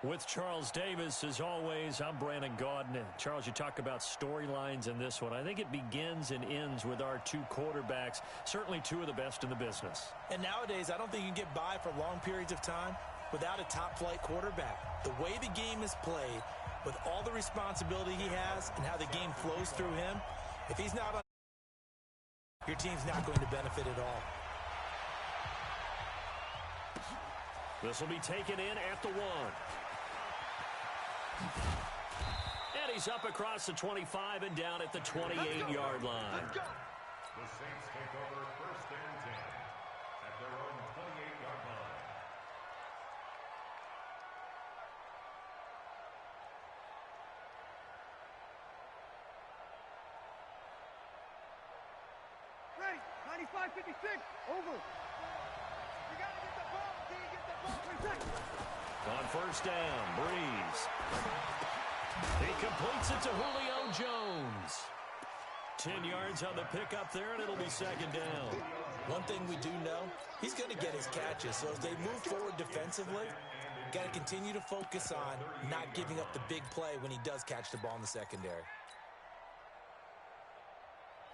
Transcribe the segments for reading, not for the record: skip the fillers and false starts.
With Charles Davis, as always, I'm Brandon Gaudin. Charles, you talk about storylines in this one. I think it begins and ends with our two quarterbacks, certainly two of the best in the business. And nowadays, I don't think you can get by for long periods of time without a top-flight quarterback. The way the game is played, with all the responsibility he has and how the game flows through him, if he's not on, your team's not going to benefit at all. This will be taken in at the 1. And he's up across the 25 and down at the 28-yard line. The Saints take over 1st and 10 at their own 28-yard line. Ready, 95-56, over. You got to get the ball. Can you get the ball? 3 seconds. On 1st down, Breeze. He completes it to Julio Jones. 10 yards on the pickup there, and it'll be 2nd down. One thing we do know, he's going to get his catches. So as they move forward defensively, got to continue to focus on not giving up the big play when he does catch the ball in the secondary.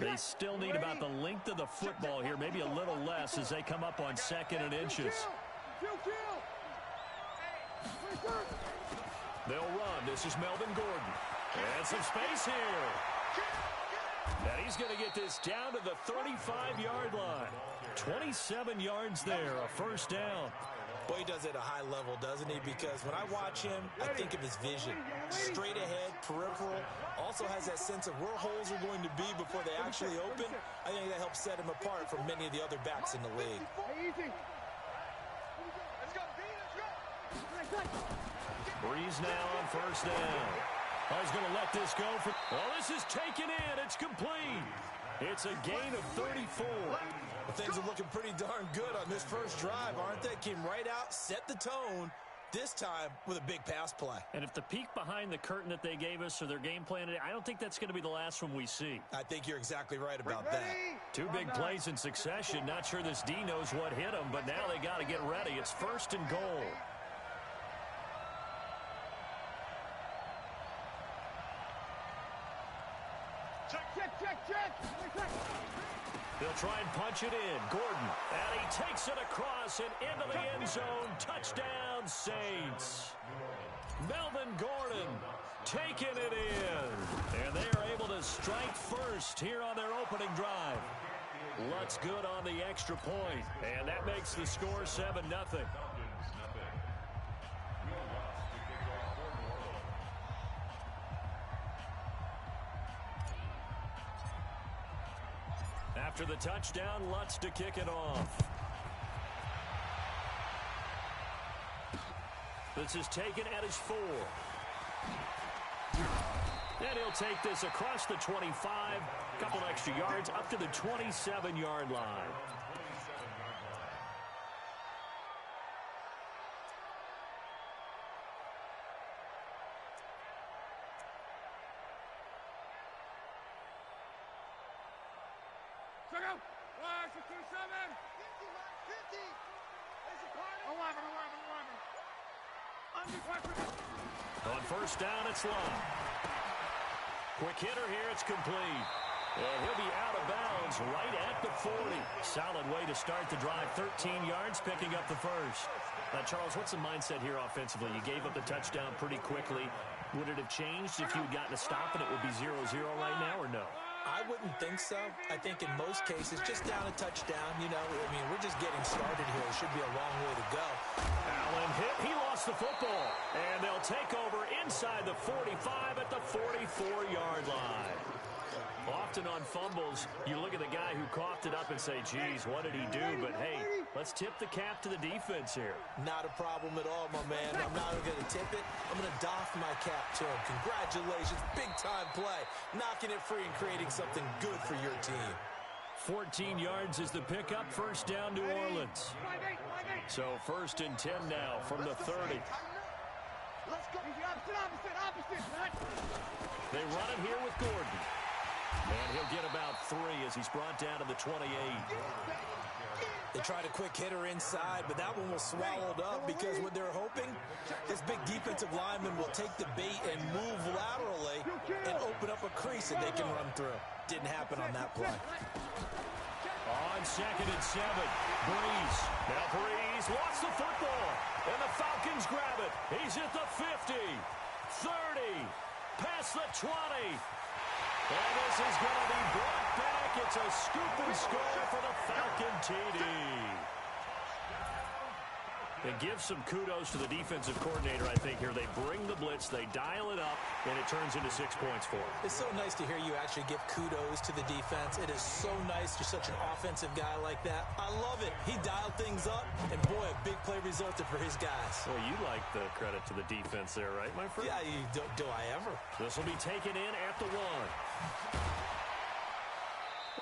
They still need about the length of the football here, maybe a little less as they come up on 2nd and inches. They'll run. This is Melvin Gordon. And some space here. And he's going to get this down to the 35-yard line. 27 yards there, a 1st down. Boy, he does it at a high level, doesn't he? Because when I watch him, I think of his vision. Straight ahead, peripheral. Also has that sense of where holes are going to be before they actually open. I think that helps set him apart from many of the other backs in the league. Breeze now on 1st down. Oh, he's going to let this go. This is taken in. It's complete. It's a gain of 34. Well, things are looking pretty darn good on this first drive, aren't they? Came right out, set the tone, this time with a big pass play. And if the peek behind the curtain that they gave us or their game plan, I don't think that's going to be the last one we see. I think you're exactly right about that. Two big plays in succession. Not sure this D knows what hit him, but now they got to get ready. It's 1st and goal. Check. They'll try and punch it in. Gordon, and he takes it across and into the end zone. Touchdown, Saints. Melvin Gordon taking it in. And they are able to strike first here on their opening drive. Lutz good on the extra point. And that makes the score 7-0. After the touchdown, Lutz to kick it off. This is taken at his 4. And he'll take this across the 25. Couple extra yards up to the 27-yard line. On 1st down, it's long. Quick hitter here, it's complete. And he'll be out of bounds right at the 40. Solid way to start the drive. 13 yards, picking up the first. Now, Charles, what's the mindset here offensively? You gave up the touchdown pretty quickly. Would it have changed if you had gotten a stop and it would be 0-0 right now, or no? I wouldn't think so. I think in most cases, just down a touchdown, we're just getting started here. It should be a long way to go. Allen hit. He lost the football. And they'll take over inside the 45 at the 44-yard line. Often on fumbles, you look at the guy who coughed it up and say, geez, what did he do? But, hey, let's tip the cap to the defense here. Not a problem at all, my man. I'm not going to tip it. I'm going to doff my cap to him. Congratulations. Big-time play. Knocking it free and creating something good for your team. 14 yards is the pickup. 1st down, New Orleans. So 1st and 10 now from the 30. Let's go. Opposite. They run it here with Gordon. And he'll get about 3 as he's brought down to the 28. They tried a quick hitter inside, but that one was swallowed up because what they're hoping, this big defensive lineman will take the bait and move laterally and open up a crease that they can run through. Didn't happen on that play. On 2nd and 7, Breeze. Now Breeze lost the football, and the Falcons grab it. He's at the 50, 30, past the 20. And this is going to be brought back. It's a scoop and score for the Falcon TD. And give some kudos to the defensive coordinator, I think, here. They bring the blitz, they dial it up, and it turns into 6 points for them. It's so nice to hear you actually give kudos to the defense. It is so nice. You're such an offensive guy like that. I love it. He dialed things up, and boy, a big play resulted for his guys. Well, you like the credit to the defense there, right, my friend? Yeah, do I ever? This will be taken in at the 1.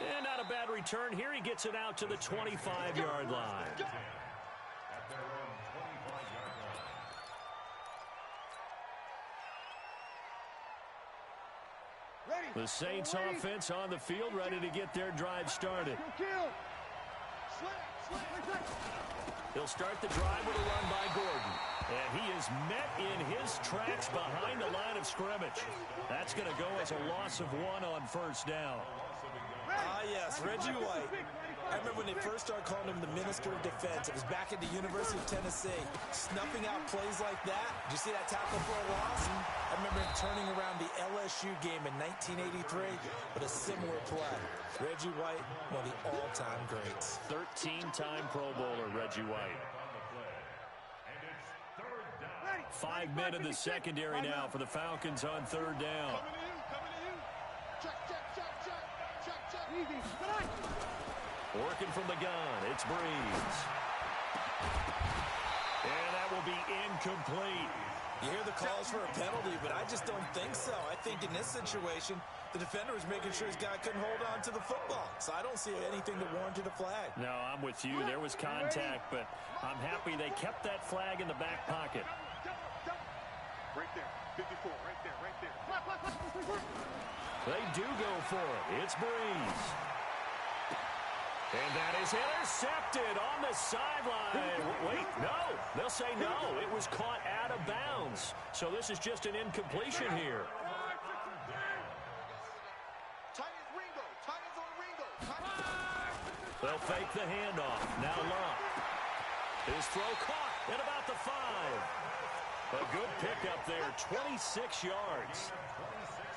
And not a bad return here. He gets it out to the 25-yard line. The Saints offense on the field, ready to get their drive started. He'll start the drive with a run by Gordon. And he is met in his tracks behind the line of scrimmage. That's going to go as a loss of 1 on first down. Ah, yes, Reggie White. I remember when they first started calling him the Minister of Defense. It was back at the University of Tennessee. Snuffing out plays like that. Did you see that tackle for a loss? I remember him turning around the LSU game in 1983 with a similar play. Reggie White, one of the all-time greats. 13-time Pro Bowler, Reggie White. 5 men in the secondary now for the Falcons on 3rd down. Working from the gun, it's Breeze. And that will be incomplete. You hear the calls for a penalty, but I just don't think so. I think in this situation, the defender was making sure his guy couldn't hold on to the football. So I don't see anything to warrant a flag. No, I'm with you. There was contact, but I'm happy they kept that flag in the back pocket. Right there, 54, right there, right there. They do go for it. It's Breeze. And that is intercepted on the sideline. Wait, no. They'll say no. It was caught out of bounds. So this is just an incompletion here. They'll fake the handoff. Now Love. His throw caught at about the 5. A good pickup there, 26 yards.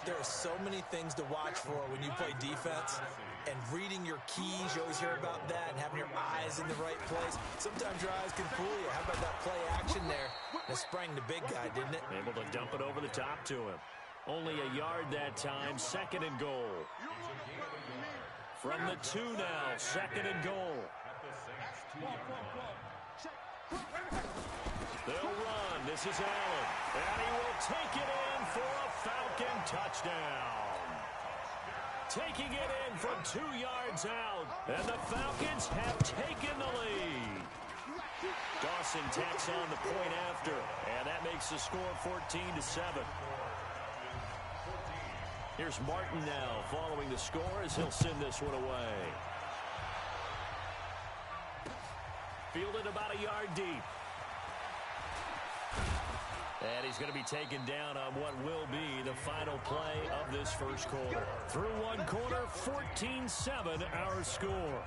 There are so many things to watch for when you play defense, and reading your keys, you always hear about that, and having your eyes in the right place. Sometimes your eyes can fool you. How about that play action there? It sprang the big guy, didn't it? Able to dump it over the top to him. Only a yard that time, 2nd and goal. From the 2 now, 2nd and goal. They'll run. This is Allen. And he will take it in for a Falcon touchdown. Taking it in from 2 yards out. And the Falcons have taken the lead. Dawson tacks on the point after. And that makes the score 14-7. Here's Martin now following the score as he'll send this one away. Fielded about a yard deep. And he's going to be taken down on what will be the final play of this first quarter. Through one quarter, 14-7 our score.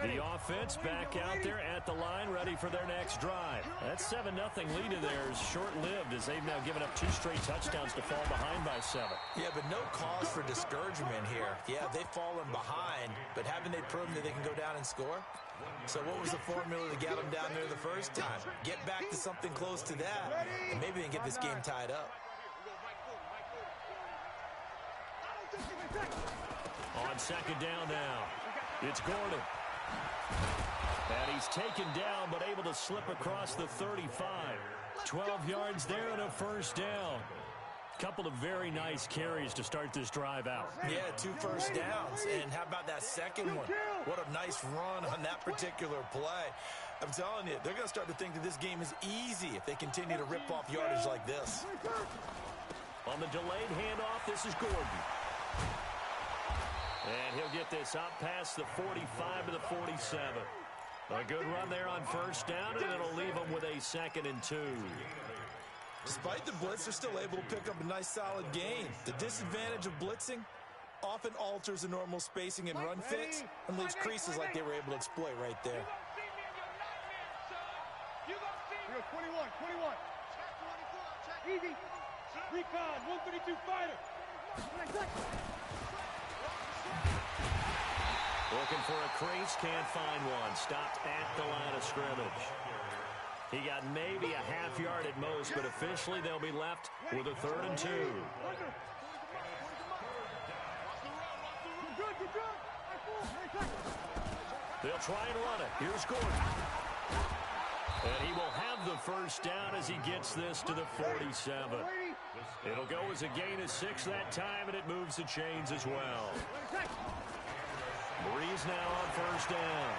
The offense back out there at the line, ready for their next drive. That 7-0 lead of theirs short-lived as they've now given up 2 straight touchdowns to fall behind by 7. Yeah, but no cause for discouragement here. Yeah, they've fallen behind, but haven't they proven that they can go down and score? So what was the formula to get them down there the first time? Get back to something close to that, and maybe they can get this game tied up. On 2nd down now, it's Gordon. And he's taken down, but able to slip across the 35. 12 yards there and a first down. Couple of very nice carries to start this drive out. Yeah, 2 first downs. And how about that second one? What a nice run on that particular play. I'm telling you, they're going to start to think that this game is easy if they continue to rip off yardage like this. On the delayed handoff, this is Gordon. And he'll get this up past the 45 to the 47. A good run there on first down, and it'll leave them with a 2nd and 2. Despite the blitz, they're still able to pick up a nice solid gain. The disadvantage of blitzing often alters the normal spacing and run fits and leaves creases like they were able to exploit right there. 21. Easy. Recon, 132 fighter. Looking for a crease, can't find one. Stopped at the line of scrimmage. He got maybe a half yard at most, but officially they'll be left with a 3rd and 2. They'll try and run it. Here's Gordon. And he will have the first down as he gets this to the 47. It'll go as a gain of 6 that time, and it moves the chains as well. Breeze now on first down.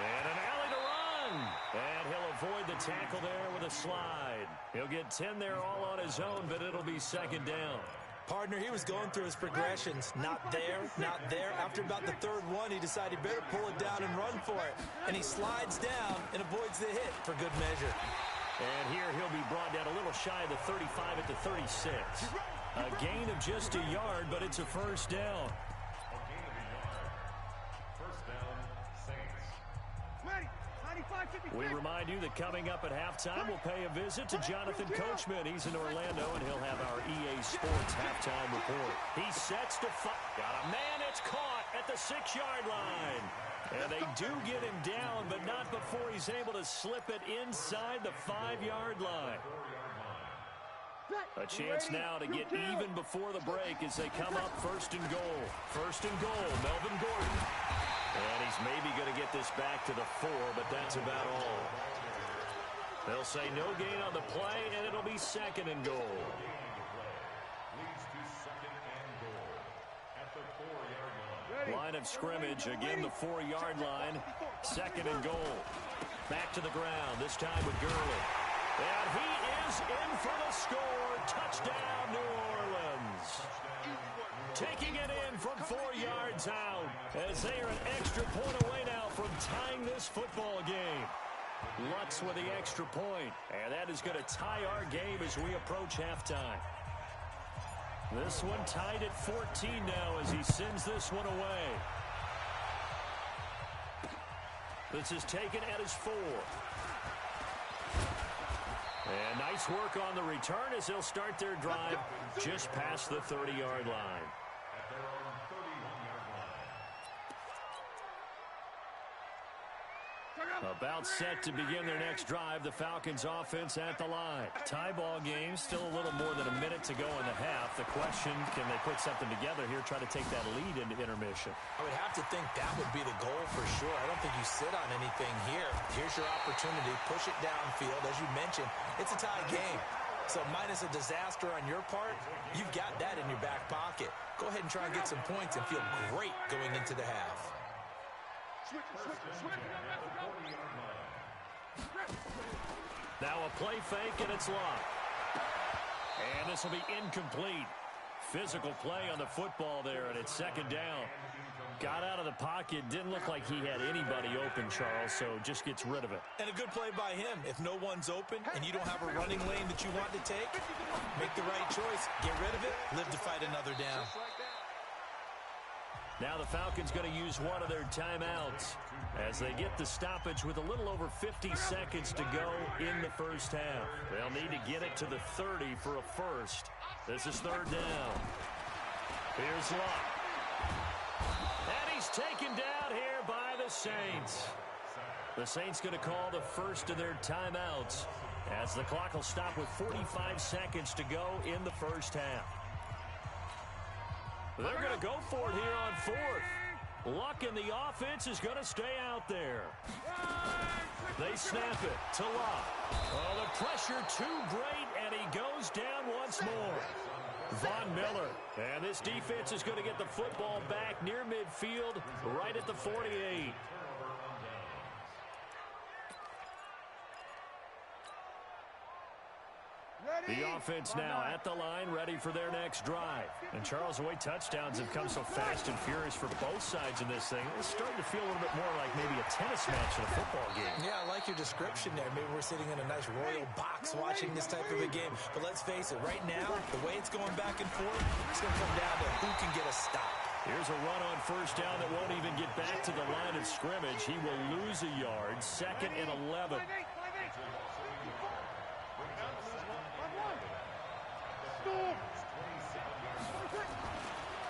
And an alley to run. And he'll avoid the tackle there with a slide. He'll get 10 there all on his own, but it'll be 2nd down. Partner, he was going through his progressions. Not there, not there. After about the 3rd one, he decided he better pull it down and run for it. And he slides down and avoids the hit for good measure. And here he'll be brought down a little shy of the 35 at the 36. A gain of just a yard, but it's a first down. We remind you that coming up at halftime, we'll pay a visit to Jonathan Coachman. He's in Orlando, and he'll have our EA Sports halftime report. He sets to fire. Got a man that's caught at the 6-yard line. And they do get him down, but not before he's able to slip it inside the 5-yard line. A chance now to get even before the break as they come up 1st and goal. 1st and goal, Melvin Gordon. And he's maybe going to get this back to the 4, but that's about all. They'll say no gain on the play, and it'll be 2nd and goal. Line of scrimmage, again the 4-yard line. 2nd and goal. Back to the ground, this time with Gurley. And he is in for the score. Touchdown, New Orleans. Taking it in from 4 yards out as they are an extra point away now from tying this football game. Lutz with the extra point, and that is going to tie our game as we approach halftime. This one tied at 14 now as he sends this one away. This is taken at his 4. And nice work on the return as they'll start their drive just past the 30-yard line. About set to begin their next drive, the Falcons offense at the line. Tie ball game, still a little more than a minute to go in the half. The question, can they put something together here, try to take that lead into intermission? I would have to think that would be the goal for sure. I don't think you sit on anything here. Here's your opportunity. Push it downfield. As you mentioned, it's a tie game. So minus a disaster on your part, you've got that in your back pocket. Go ahead and try and get some points and feel great going into the half. Now a play fake, and it's locked. And this will be incomplete. Physical play on the football there, and it's 2nd down. Got out of the pocket, didn't look like he had anybody open, Charles, so just gets rid of it. And a good play by him. If no one's open and you don't have a running lane that you want to take, make the right choice. Get rid of it, live to fight another down. Now the Falcons going to use one of their timeouts as they get the stoppage with a little over 50 seconds to go in the first half. They'll need to get it to the 30 for a first. This is 3rd down. Here's Luck. And he's taken down here by the Saints. The Saints going to call the first of their timeouts as the clock will stop with 45 seconds to go in the first half. They're going to go for it here on 4th. Luck in the offense is going to stay out there. They snap it to Luck. Oh, the pressure too great, and he goes down once more. Von Miller. And this defense is going to get the football back near midfield, right at the 48. The offense now at the line, ready for their next drive. And Charles, the way touchdowns have come so fast and furious for both sides in this thing, it's starting to feel a little bit more like maybe a tennis match in a football game. Yeah, I like your description there. Maybe we're sitting in a nice royal box watching this type of a game. But let's face it, right now, the way it's going back and forth, it's going to come down to who can get a stop. Here's a run on first down that won't even get back to the line of scrimmage. He will lose a yard. 2nd and 11.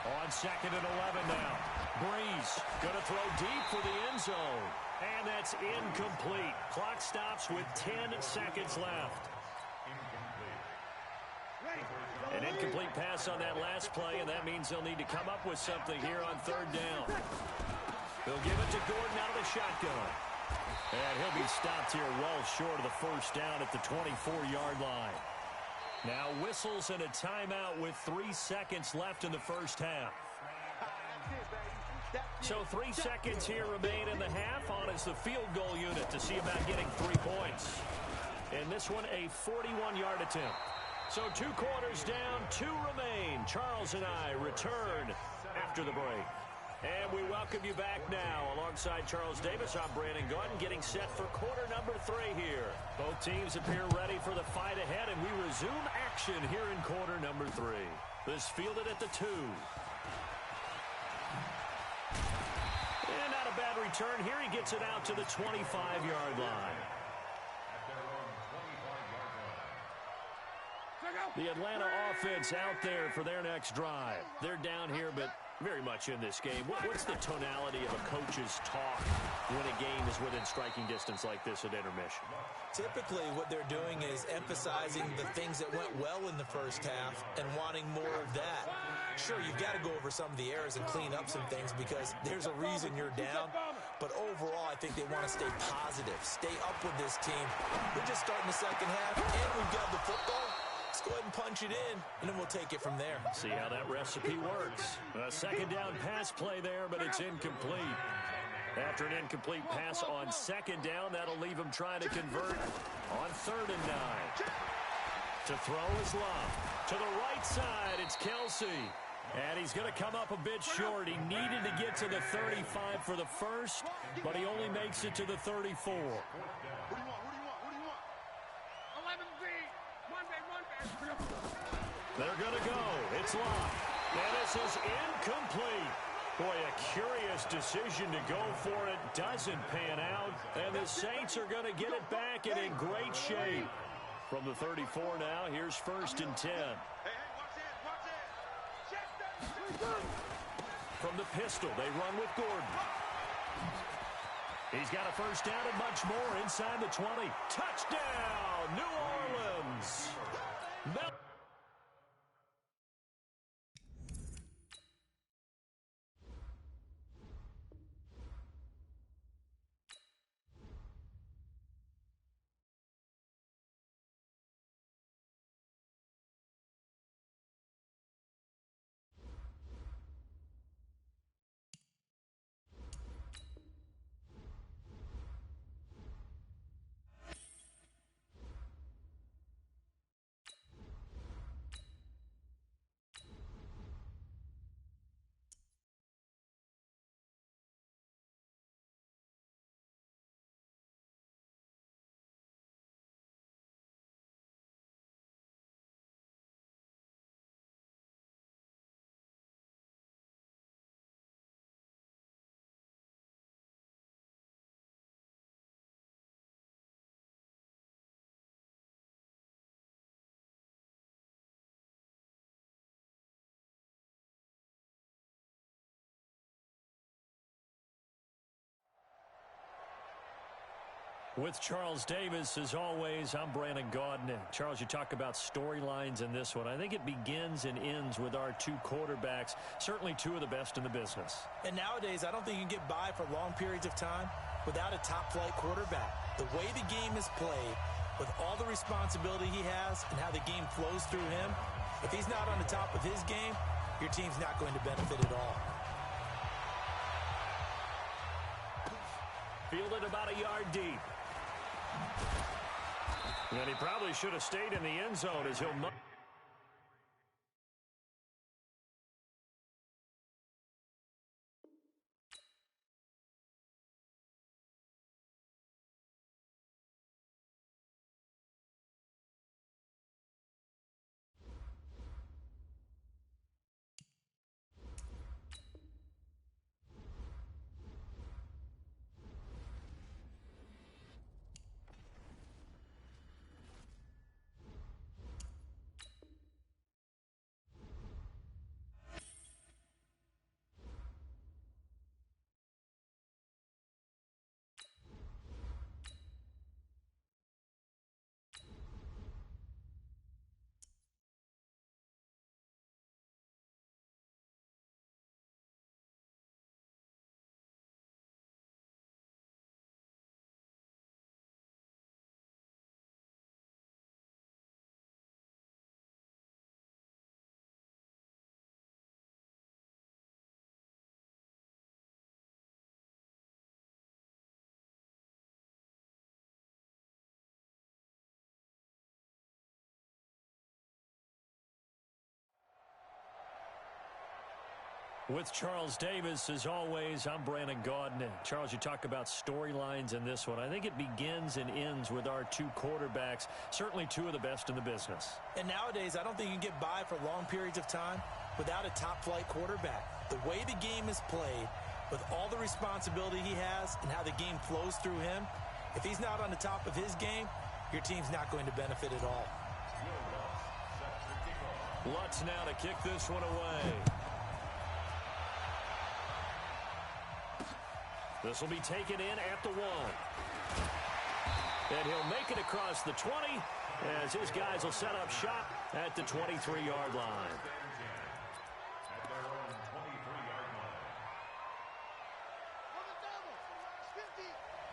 On 2nd and 11 now. Breeze going to throw deep for the end zone. And that's incomplete. Clock stops with 10 seconds left. An incomplete pass on that last play, and that means they'll need to come up with something here on 3rd down. They'll give it to Gordon out of the shotgun. And he'll be stopped here well short of the first down at the 24-yard line. Now whistles and a timeout with 3 seconds left in the first half. So 3 seconds here remain in the half. On is the field goal unit to see about getting 3 points. And this one a 41-yard attempt. So 2 quarters down, 2 remain. Charles and I return after the break. And we welcome you back now. Alongside Charles Davis, I'm Brandon Gordon, getting set for quarter number 3 here. Both teams appear ready for the fight ahead, and we resume action here in quarter number 3. This fielded at the 2. And not a bad return here. He gets it out to the 25-yard line. The Atlanta offense out there for their next drive. They're down here, but very much in this game. What's the tonality of a coach's talk when a game is within striking distance like this at intermission? Typically, what they're doing is emphasizing the things that went well in the first half and wanting more of that. Sure, you've got to go over some of the errors and clean up some things because there's a reason you're down. But overall, I think they want to stay positive, stay up with this team. We're just starting the second half, and we've got the football. Let's go ahead and punch it in, and then we'll take it from there. See how that recipe works. A 2nd down pass play there, but it's incomplete. After an incomplete pass on 2nd down, that'll leave him trying to convert on 3rd and 9. To throw is Love. To the right side, it's Kelsey. And he's going to come up a bit short. He needed to get to the 35 for the first, but he only makes it to the 34. They're going to go. It's locked. And this is incomplete. Boy, a curious decision to go for it. Doesn't pan out. And the Saints are going to get it back and in great shape. From the 34 now, here's 1st and 10. From the pistol, they run with Gordon. He's got a first down and much more inside the 20. Touchdown, New Orleans. With Charles Davis, as always, I'm Brandon Gaudin. Charles, you talk about storylines in this one. I think it begins and ends with our 2 quarterbacks, certainly 2 of the best in the business. And nowadays, I don't think you can get by for long periods of time without a top-flight quarterback. The way the game is played, with all the responsibility he has and how the game flows through him, If he's not on the top of his game, your team's not going to benefit at all. Fielded about a yard deep. And he probably should have stayed in the end zone as he'll... With Charles Davis, as always, I'm Brandon Gaudin. Charles, you talk about storylines in this one. I think it begins and ends with our two quarterbacks, certainly two of the best in the business. And nowadays, I don't think you can get by for long periods of time without a top-flight quarterback. The way the game is played, with all the responsibility he has and how the game flows through him, if he's not on the top of his game, your team's not going to benefit at all. Lutz now to kick this one away. This will be taken in at the 1. And he'll make it across the 20 as his guys will set up shop at the 23-yard line. At their own 23-yard line.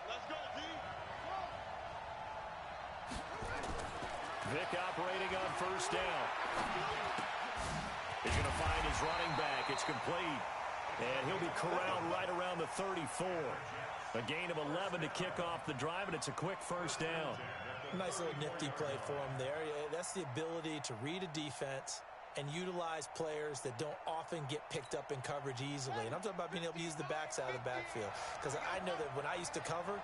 Let's go, D. Vic operating on first down. He's going to find his running back. It's complete. And he'll be corralled right around the 34. A gain of 11 to kick off the drive, and it's a quick first down. Nice little nifty play for him there. That's the ability to read a defense and utilize players that don't often get picked up in coverage easily. And I'm talking about being able to use the backs out of the backfield. Because I know that when I used to cover,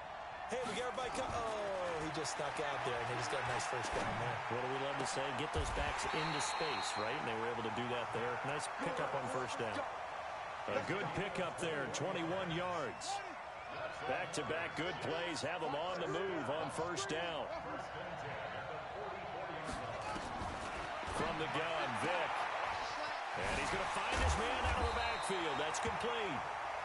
hey, we got everybody oh, he just snuck out there, and they just got a nice first down there. What do we love to say? Get those backs into space, right? And they were able to do that there. Nice pickup on first down. A good pickup there, 21 yards. Back-to-back good plays have them on the move on first down. From the gun, Vic. And he's going to find his man out of the backfield. That's complete.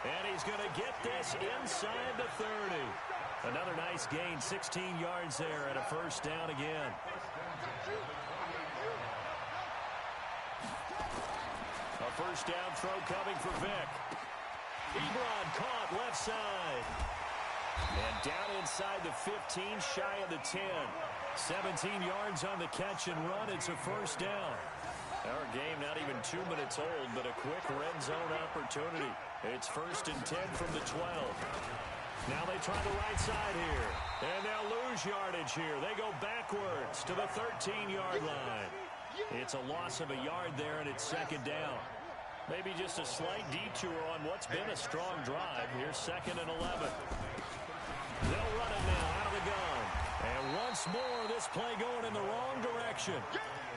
And he's going to get this inside the 30. Another nice gain, 16 yards there, and a first down again. A first down throw coming for Vic. Ebron caught left side. And down inside the 15, shy of the 10. 17 yards on the catch and run. It's a first down. Our game not even 2 minutes old, but a quick red zone opportunity. It's first and 10 from the 12. Now they try the right side here. And they'll lose yardage here. They go backwards to the 13-yard line. It's a loss of a yard there, and it's second down. Maybe just a slight detour on what's been a strong drive. Here's second and 11. They'll run it now out of the gun. And once more, this play going in the wrong direction.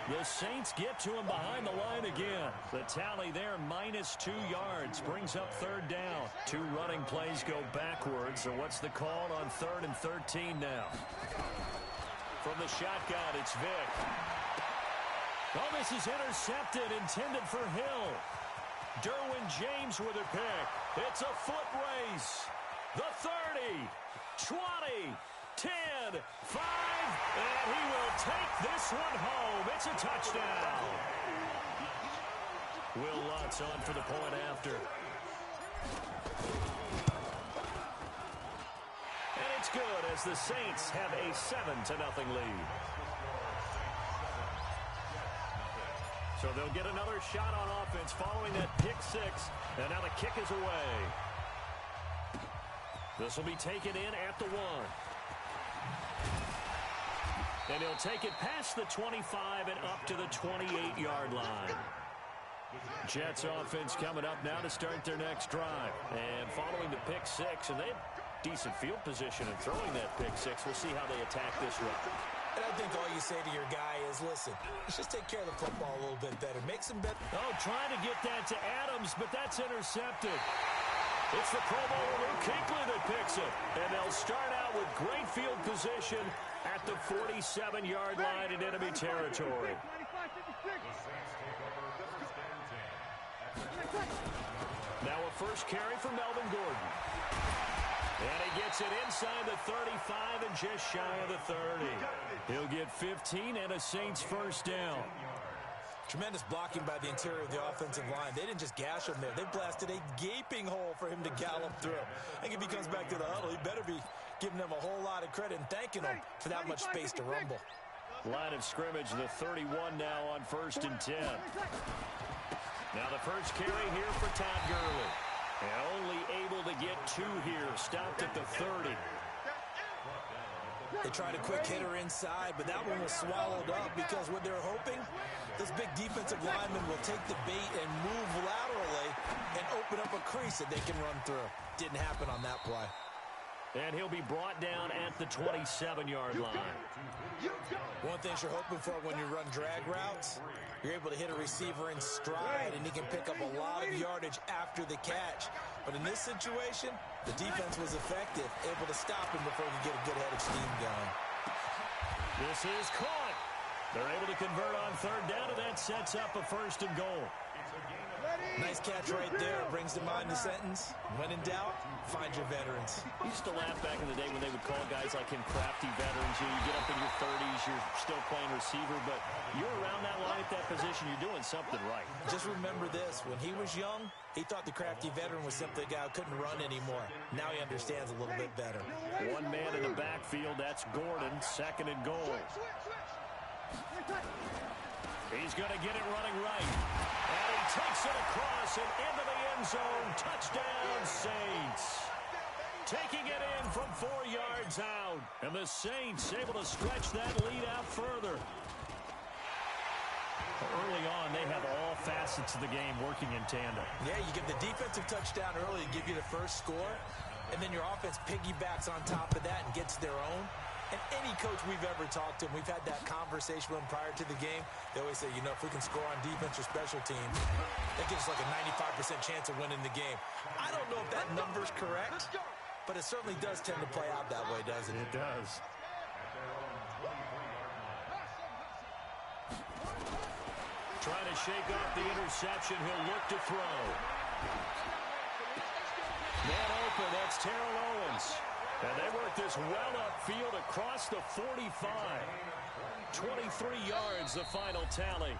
The Saints get to him behind the line again. The tally there, -2 yards, brings up third down. Two running plays go backwards. So what's the call on 3rd and 13 now? From the shotgun, it's Vic. Oh, this is intercepted, intended for Hill. Derwin James with a pick. It's a foot race. The 30, 20, 10, 5, and he will take this one home. It's a touchdown. Will Lutz on for the point after. And it's good as the Saints have a 7-0 lead. So they'll get another shot on offense following that pick six. And now the kick is away. This will be taken in at the 1. And he'll take it past the 25 and up to the 28-yard line. Jets offense coming up now to start their next drive. And following the pick six, and they have decent field position and throwing that pick six. We'll see how they attack this run. And I think all you say to your guy is, listen, let's just take care of the football a little bit better. Make some better. Oh, trying to get that to Adams, but that's intercepted. It's the Pro Bowler Luke Kuechly that picks it. And they'll start out with great field position at the 47-yard line in enemy territory. Now a first carry for Melvin Gordon. And he gets it inside the 35 and just shy of the 30. He'll get 15 and a Saints first down. Tremendous blocking by the interior of the offensive line. They didn't just gash him there. They blasted a gaping hole for him to gallop through. I think if he comes back to the huddle, he better be giving them a whole lot of credit and thanking them for that much space to rumble. Line of scrimmage, the 31 now on 1st and 10. Now the first carry here for Todd Gurley. And only able to get 2 here. Stopped at the 30. They tried a quick hitter inside, but that one was swallowed up because what they're hoping, this big defensive lineman will take the bait and move laterally and open up a crease that they can run through. Didn't happen on that play. And he'll be brought down at the 27-yard line. One thing you're hoping for when you run drag routes, you're able to hit a receiver in stride, and he can pick up a lot of yardage after the catch. But in this situation, the defense was effective, able to stop him before he could get a good head of steam going. This is caught. They're able to convert on 3rd down, and that sets up a 1st and goal. Nice catch right there. Brings to mind the sentence, when in doubt, find your veterans. I used to laugh back in the day when they would call guys like him crafty veterans. You get up in your 30s, you're still playing receiver, but you're around that line at that position, you're doing something right. Just remember this. When he was young, he thought the crafty veteran was simply a guy who couldn't run anymore. Now he understands a little bit better. One man in the backfield, that's Gordon, 2nd and goal. He's going to get it running right. And he takes it across and into the end zone. Touchdown, Saints. Taking it in from 4 yards out. And the Saints able to stretch that lead out further. Early on, they have all facets of the game working in tandem. Yeah, you get the defensive touchdown early to give you the first score, and then your offense piggybacks on top of that and gets their own. And any coach we've ever talked to, and we've had that conversation with them prior to the game, they always say, you know, if we can score on defense or special teams, that gives us like a 95% chance of winning the game. I don't know if that number's correct, but it certainly does tend to play out that way, doesn't it? It does. Trying to shake off the interception. He'll look to throw. Man open, that's Terrell Owens. And they work this well upfield across the 45. 23 yards, the final tally.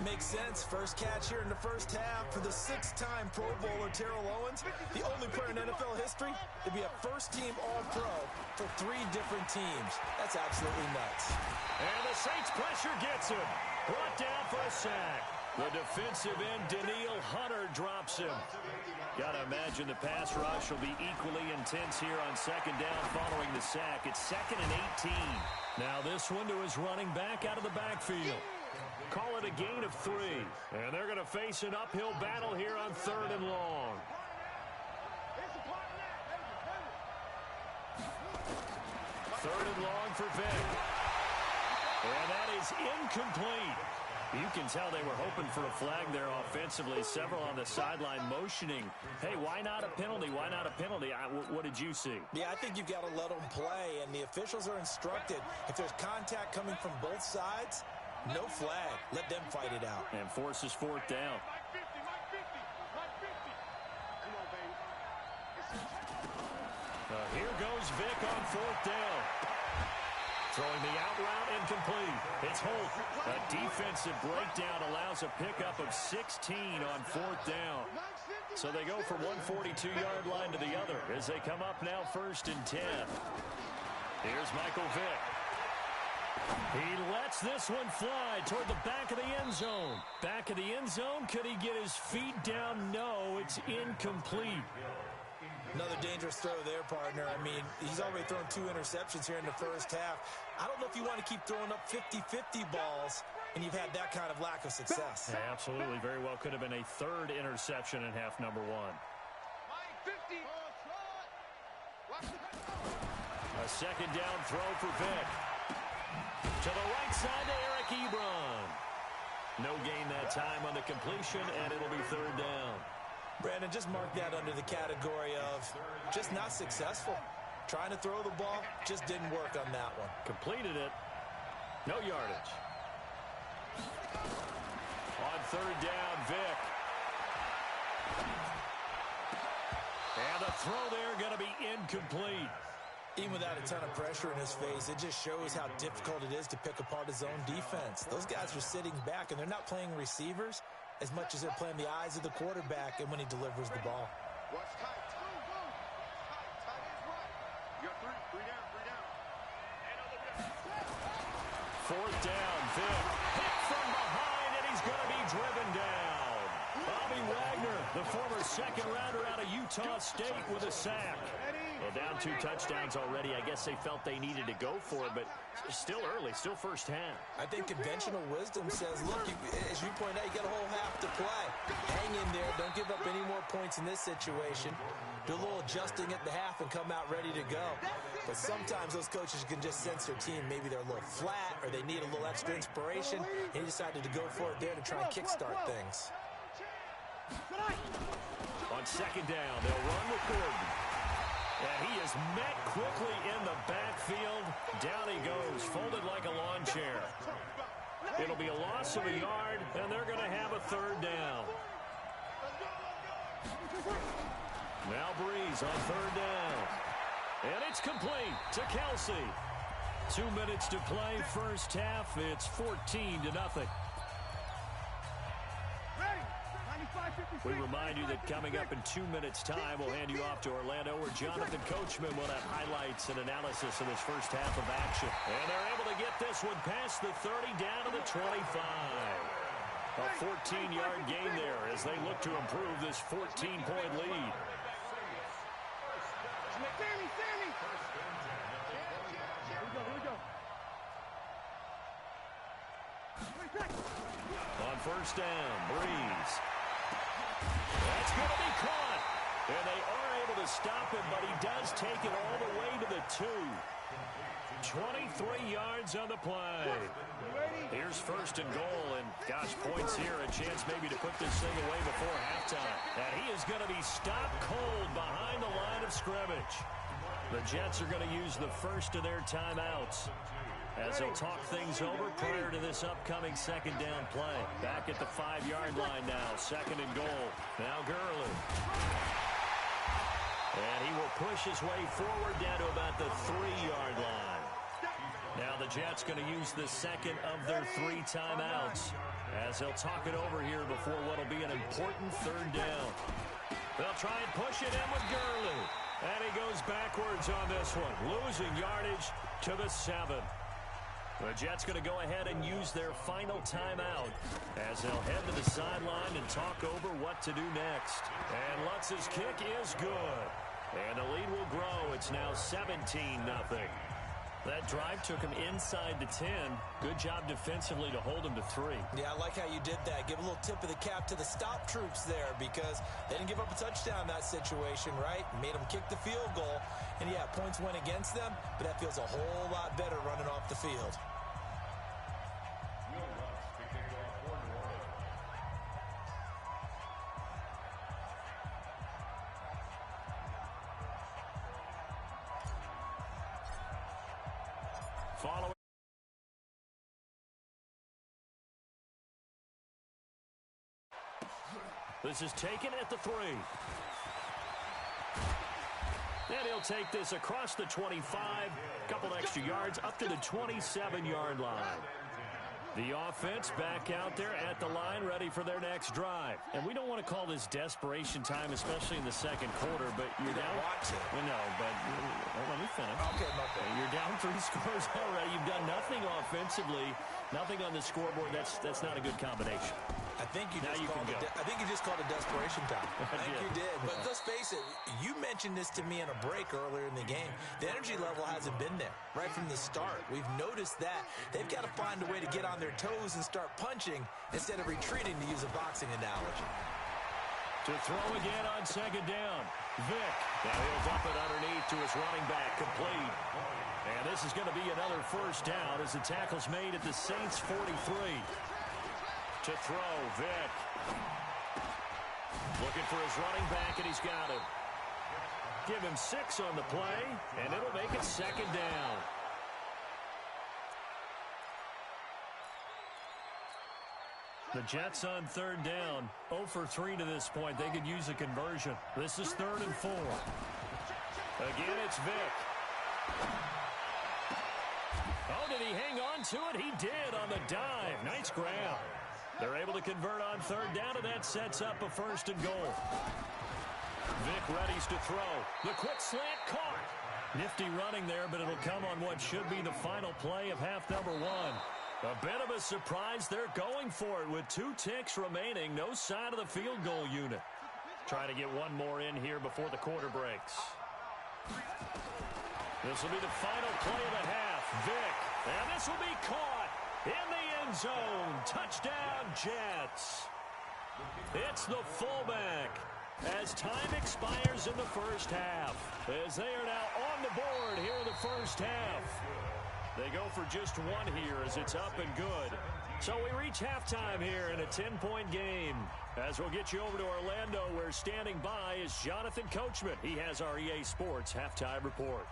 Makes sense. First catch here in the first half for the 6-time Pro Bowler Terrell Owens. The only player in NFL history to be a first-team All-Pro for 3 different teams. That's absolutely nuts. And the Saints pressure gets him. Brought down for a sack. The defensive end, Daniil Hunter, drops him. Gotta imagine the pass rush will be equally intense here on 2nd down following the sack. It's 2nd and 18. Now this one to his running back out of the backfield. Call it a gain of 3. And they're going to face an uphill battle here on 3rd and long. 3rd and long for Vick. And that is incomplete. You can tell they were hoping for a flag there offensively. Several on the sideline motioning. Hey, why not a penalty? Why not a penalty? What did you see? Yeah, I think you've got to let them play, and the officials are instructed. If there's contact coming from both sides, no flag. Let them fight it out. And forces 4th down. Here goes Vick on 4th down. Throwing the out route incomplete. It's Holt. A defensive breakdown allows a pickup of 16 on 4th down. So they go from one 42-yard line to the other as they come up now 1st and 10. Here's Michael Vick. He lets this one fly toward the back of the end zone. Back of the end zone. Could he get his feet down? No, it's incomplete. Another dangerous throw there, partner. I mean, he's already thrown 2 interceptions here in the first half. I don't know if you want to keep throwing up 50-50 balls, and you've had that kind of lack of success. Yeah, absolutely. Very well could have been a 3rd interception in half number 1. A 2nd down throw for Vick. To the right side to Eric Ebron. No gain that time on the completion, and it'll be 3rd down. Brandon, just mark that under the category of just not successful. Trying to throw the ball, just didn't work on that one. Completed it. No yardage. On 3rd down, Vick. And the throw there going to be incomplete. Even without a ton of pressure in his face, it just shows how difficult it is to pick apart his own defense. Those guys are sitting back, and they're not playing receivers as much as they're playing the eyes of the quarterback and when he delivers the ball. Watch tight. Tight is right. You got 3 down. 4th down, Vick. Hit from behind, and he's going to be driven down. Bobby Wagner, the former 2nd rounder out of Utah State, with a sack. Well, down 2 touchdowns already. I guess they felt they needed to go for it, but still early, still first half. I think conventional wisdom says, look, as you point out, you got a whole half to play. Hang in there. Don't give up any more points in this situation. Do a little adjusting at the half and come out ready to go. But sometimes those coaches can just sense their team. Maybe they're a little flat or they need a little extra inspiration, and he decided to go for it there to try and kickstart things. On 2nd down, they'll run with Gordon. And he is met quickly in the backfield. Down he goes, folded like a lawn chair. It'll be a loss of a yard, and they're going to have a 3rd down. Now Breeze on 3rd down. And it's complete to Kelsey. 2 minutes to play, first half. It's 14-0. We remind you that coming up in 2 minutes' time, we'll hand you off to Orlando, where Jonathan Coachman will have highlights and analysis of this first half of action. And they're able to get this one past the 30 down to the 25. A 14-yard gain there as they look to improve this 14-point lead. Sammy! Here we go. On 1st down, Breeze. That's going to be caught. And they are able to stop him, but he does take it all the way to the 2. 23 yards on the play. Here's 1st and goal, and gosh, points here, a chance maybe to put this thing away before halftime. And he is going to be stopped cold behind the line of scrimmage. The Jets are going to use the first of their timeouts as they'll talk things over prior to this upcoming 2nd down play. Back at the 5-yard line now, 2nd and goal. Now Gurley. And he will push his way forward down to about the 3-yard line. Now the Jets going to use the 2nd of their 3 timeouts as they'll talk it over here before what will be an important 3rd down. They'll try and push it in with Gurley. And he goes backwards on this one, losing yardage to the 7. The Jets going to go ahead and use their final timeout as they'll head to the sideline and talk over what to do next. And Lutz's kick is good. And the lead will grow. It's now 17-0. That drive took him inside the 10. Good job defensively to hold him to 3. Yeah, I like how you did that. Give a little tip of the cap to the stop troops there because they didn't give up a touchdown in that situation, right? Made them kick the field goal. And, yeah, points went against them, but that feels a whole lot better running off the field. Following. This is taken at the 3. And he'll take this across the 25. Couple extra yards up to the 27-yard line. The offense back out there at the line, ready for their next drive. And we don't want to call this desperation time, especially in the second quarter, but you're down. Watch it. Well, no, but let me finish. Okay, okay. You're down 3 scores already. You've done nothing offensively, nothing on the scoreboard. That's not a good combination. I think you just called it desperation time. I think you did. But let's face it, you mentioned this to me in a break earlier in the game. The energy level hasn't been there right from the start. We've noticed that. They've got to find a way to get on their toes and start punching instead of retreating, to use a boxing analogy. To throw again on second down. Vick. Now he'll dump it underneath to his running back. Complete. And this is going to be another first down as the tackle's made at the Saints 43. To throw, Vick. Looking for his running back, and he's got him. Give him 6 on the play, and it'll make it second down. The Jets on third down, 0 for 3 to this point. They could use a conversion. This is 3rd and 4. Again, it's Vick. Oh, did he hang on to it? He did on the dive. Nice grab. They're able to convert on third down, and that sets up a 1st and goal. Vick readies to throw. The quick slant caught. Nifty running there, but it'll come on what should be the final play of half number 1. A bit of a surprise. They're going for it with 2 ticks remaining. No sign of the field goal unit. Trying to get one more in here before the quarter breaks. This will be the final play of the half. Vick. And this will be caught in the end zone. Touchdown, Jets. It's the fullback as time expires in the first half, as they are now on the board here in the first half. They go for just 1 here as it's up and good. So we reach halftime here in a 10-point game. As we'll get you over to Orlando, where standing by is Jonathan Coachman. He has our EA Sports halftime report.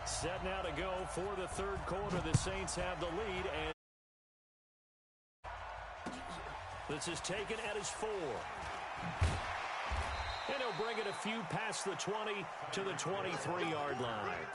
Set now to go for the third quarter. The Saints have the lead, and this is taken at his 4. And he'll bring it a few past the 20 to the 23-yard line.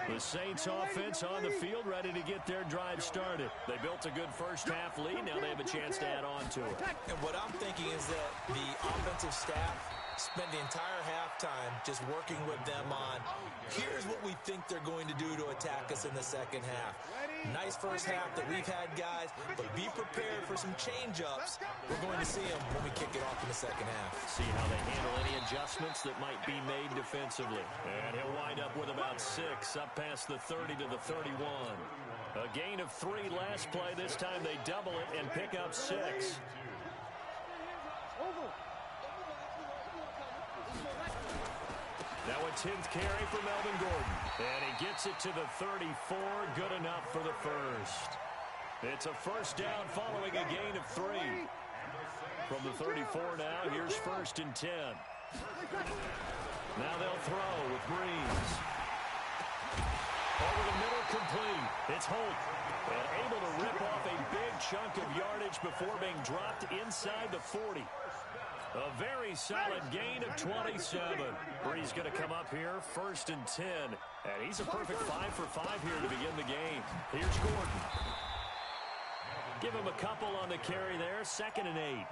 The Saints offense on the field, ready to get their drive started. They built a good first half lead. Now they have a chance to add on to it. And what I'm thinking is that the offensive staff spend the entire halftime just working with them on, here's what we think they're going to do to attack us in the second half. Nice first half that we've had, guys, but be prepared for some change-ups. We're going to see them when we kick it off in the second half. See how they handle any adjustments that might be made defensively. And he'll wind up with about 6, up past the 30 to the 31. A gain of 3 last play. This time they double it and pick up 6. Now a 10th carry for Melvin Gordon. And he gets it to the 34. Good enough for the first. It's a first down following a gain of 3. From the 34 now, here's 1st and 10. Now they'll throw with Breeze. Over the middle, complete. It's Holt. And able to rip off a big chunk of yardage before being dropped inside the 40. A very solid gain of 27. Breeze going to come up here, 1st and 10. And he's a perfect 5 for 5 here to begin the game. Here's Gordon. Give him a couple on the carry there, 2nd and 8.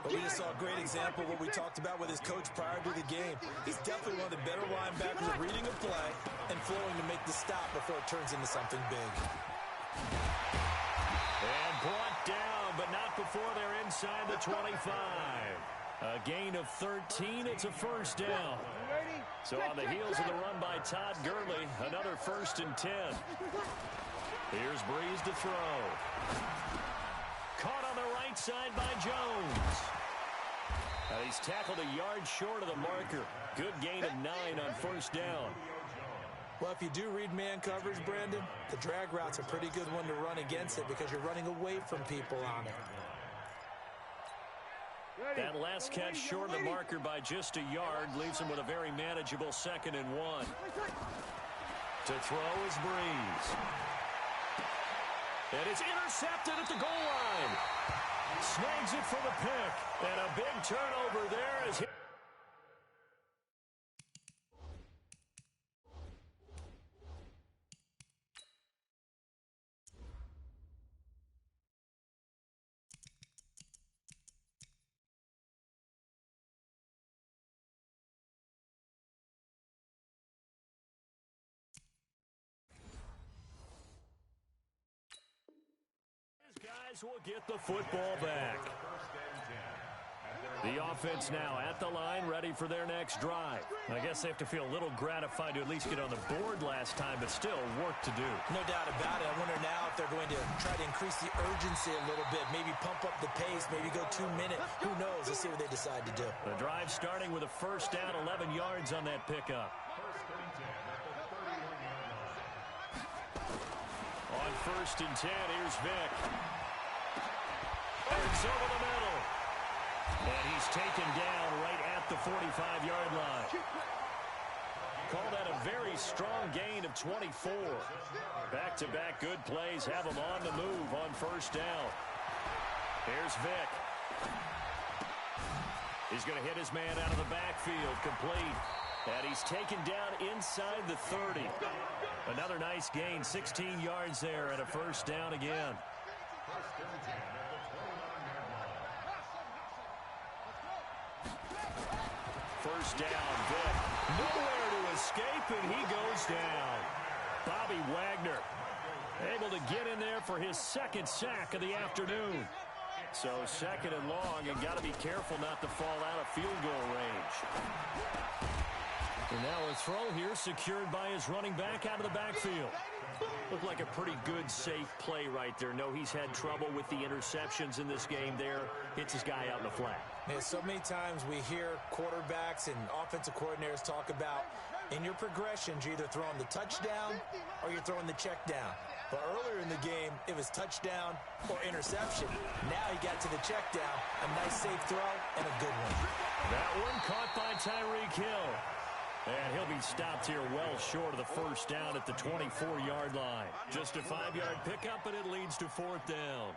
But we just saw a great example of what we talked about with his coach prior to the game. He's definitely one of the better linebackers at reading a play and flowing to make the stop before it turns into something big. And brought down, but not before they're inside the 25. A gain of 13. It's a first down. So on the heels of the run by Todd Gurley, another 1st and 10. Here's Breeze to throw. Caught on the right side by Jones. Now he's tackled a yard short of the marker. Good gain of 9 on 1st down. Well, if you do read man coverage, Brandon, the drag route's a pretty good one to run against it because you're running away from people on it. That last catch short of the marker by just a yard leaves him with a very manageable 2nd and 1. To throw is Breeze. And it's intercepted at the goal line. Snags it for the pick. And a big turnover there as he... Guys will get the football back. The offense now at the line, ready for their next drive. I guess they have to feel a little gratified to at least get on the board last time, but still work to do. No doubt about it. I wonder now if they're going to try to increase the urgency a little bit, maybe pump up the pace, maybe go 2 minutes. Who knows? Let's see what they decide to do. The drive starting with a first down, 11 yards on that pickup. On 1st and 10, here's Vick. It's over the middle. And he's taken down right at the 45-yard line. Call that a very strong gain of 24. Back-to-back good plays have him on the move on first down. Here's Vick. He's going to hit his man out of the backfield, complete. And he's taken down inside the 30. Another nice gain, 16 yards there and a first down again. First down, Vick. Nowhere to escape, and he goes down. Bobby Wagner able to get in there for his second sack of the afternoon. So second and long, and got to be careful not to fall out of field goal range. And now a throw here secured by his running back out of the backfield. Looked like a pretty good, safe play right there. No, he's had trouble with the interceptions in this game there. Hits his guy out in the flat. Yeah, so many times we hear quarterbacks and offensive coordinators talk about in your progressions, you're either throwing the touchdown or you're throwing the check down. But earlier in the game, it was touchdown or interception. Now he got to the check down. A nice, safe throw and a good one. That one caught by Tyreek Hill. And he'll be stopped here well short of the first down at the 24-yard line. Just a 5-yard pickup, and it leads to 4th down.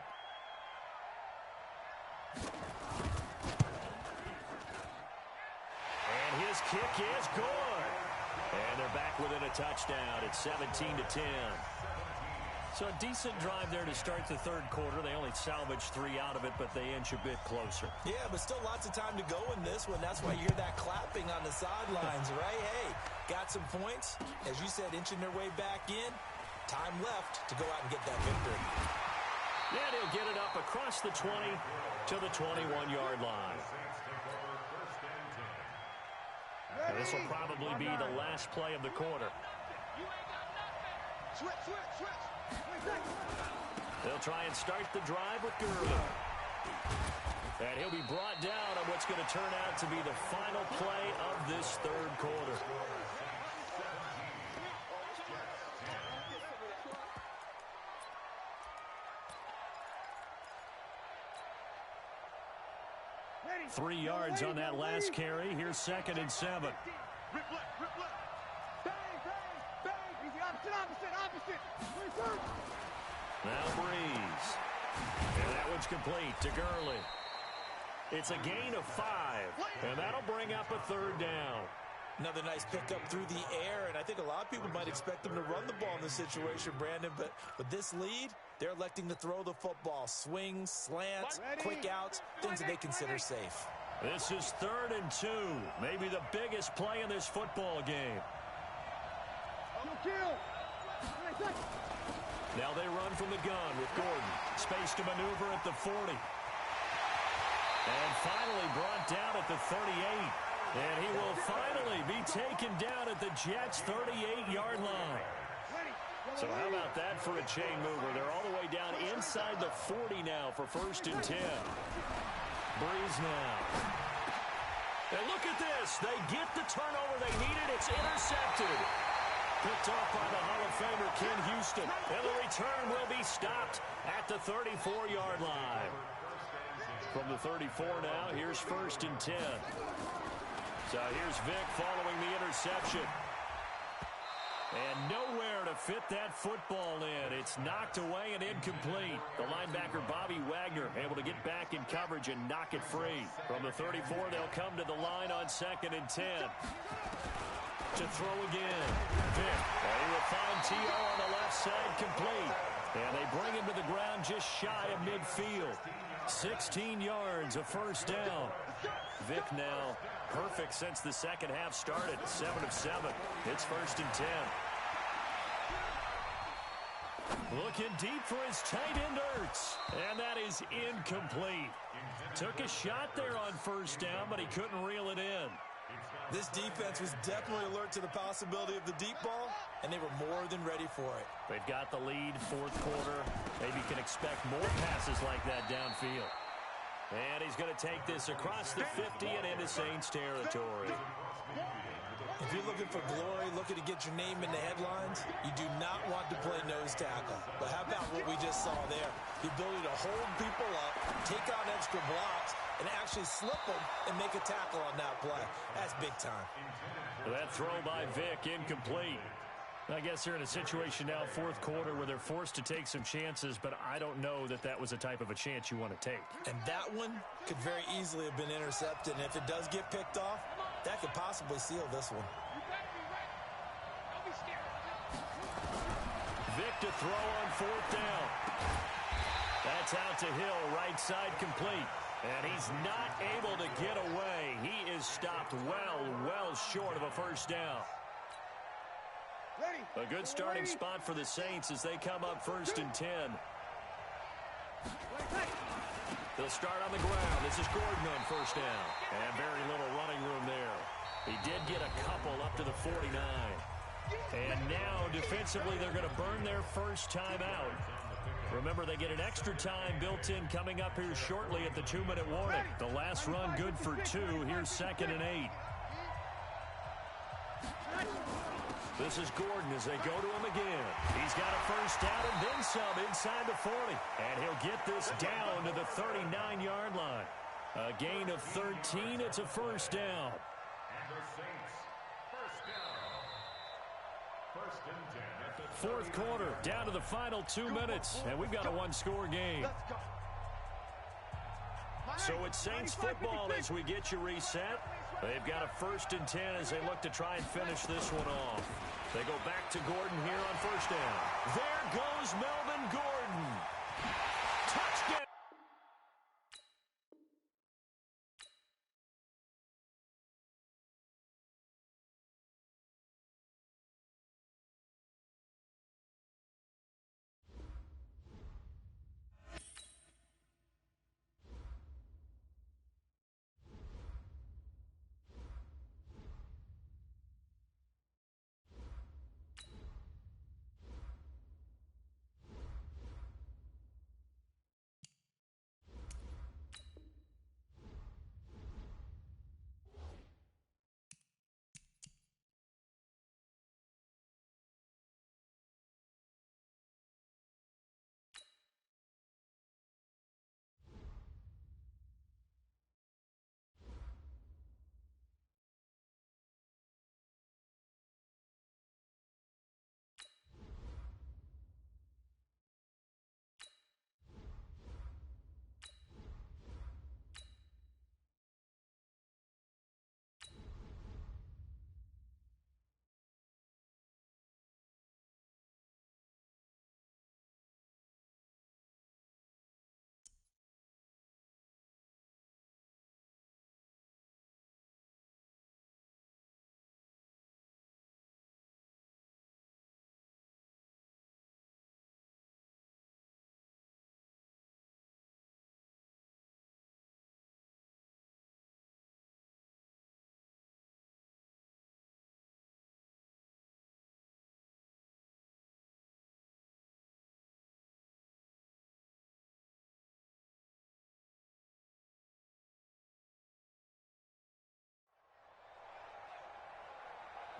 And his kick is good. And they're back within a touchdown. It's 17-10. So a decent drive there to start the third quarter. They only salvaged 3 out of it, but they inch a bit closer. Yeah, but still lots of time to go in this one. That's why you hear that clapping on the sidelines, right? Hey, got some points. As you said, inching their way back in. Time left to go out and get that victory. Yeah, he'll get it up across the 20 to the 21-yard line. This will probably be the last play of the quarter. Switch. They'll try and start the drive with Gurley. And he'll be brought down on what's going to turn out to be the final play of this third quarter. Ready. 3 yards on that last carry. Here's 2nd and 7. Rip left. Bang. Easy, opposite. Reverse. Now Breeze. And that one's complete to Gurley. It's a gain of 5. And that'll bring up a 3rd down. Another nice pickup through the air, and I think a lot of people might expect them to run the ball in this situation, Brandon, but with this lead, they're electing to throw the football. Swings, slants, quick outs, things that they consider safe. This is 3rd and 2. Maybe the biggest play in this football game. Now they run from the gun with Gordon. Space to maneuver at the 40. And finally brought down at the 38. And he will finally be taken down at the Jets' 38-yard line. So how about that for a chain mover? They're all the way down inside the 40 now for 1st and 10. Breeze now. And look at this. They get the turnover they needed. It's intercepted. Picked off by the Hall of Famer Ken Houston. And the return will be stopped at the 34-yard line. From the 34 now, here's 1st and 10. So here's Vick following the interception. And nowhere to fit that football in. It's knocked away and incomplete. The linebacker, Bobby Wagner, able to get back in coverage and knock it free. From the 34, they'll come to the line on 2nd and 10. To throw again. Vick. And he will find T.O. on the left side, complete. And they bring him to the ground just shy of midfield. 16 yards, a first down. Vick now perfect since the second half started. 7 of 7. It's 1st and 10. Looking deep for his tight end, Ertz. And that is incomplete. Took a shot there on 1st down, but he couldn't reel it in. This defense was definitely alert to the possibility of the deep ball, and they were more than ready for it. They've got the lead, 4th quarter. Maybe can expect more passes like that downfield. And he's going to take this across the 50 and into Saints territory. If you're looking for glory, looking to get your name in the headlines, you do not want to play nose tackle. But how about what we just saw there? The ability to hold people up, take out extra blocks, and actually slip them and make a tackle on that play. That's big time. That throw by Vick, incomplete. I guess they're in a situation now, 4th quarter, where they're forced to take some chances, but I don't know that that was the type of a chance you want to take. And that one could very easily have been intercepted, and if it does get picked off, that could possibly seal this one. Vick to throw on 4th down. That's out to Hill, right side complete. And he's not able to get away. He is stopped well short of a first down. A good starting spot for the Saints as they come up 1st and 10. They'll start on the ground. This is Gordon on 1st down. And very little running room there. He did get a couple up to the 49. And now defensively they're going to burn their first time out. Remember, they get an extra time built in coming up here shortly at the 2-minute warning. The last run good for 2. Here's 2nd and 8. This is Gordon as they go to him again. He's got a first down and then some inside the 40. And he'll get this down to the 39-yard line. A gain of 13. It's a first down. And the Saints, first down. 1st and 10 at the 4th quarter, down to the final 2 minutes. And we've got a one-score game. So it's Saints football as we get you reset. They've got a 1st and 10 as they look to try and finish this one off. They go back to Gordon here on 1st down. There goes Melvin Gordon. Touchdown.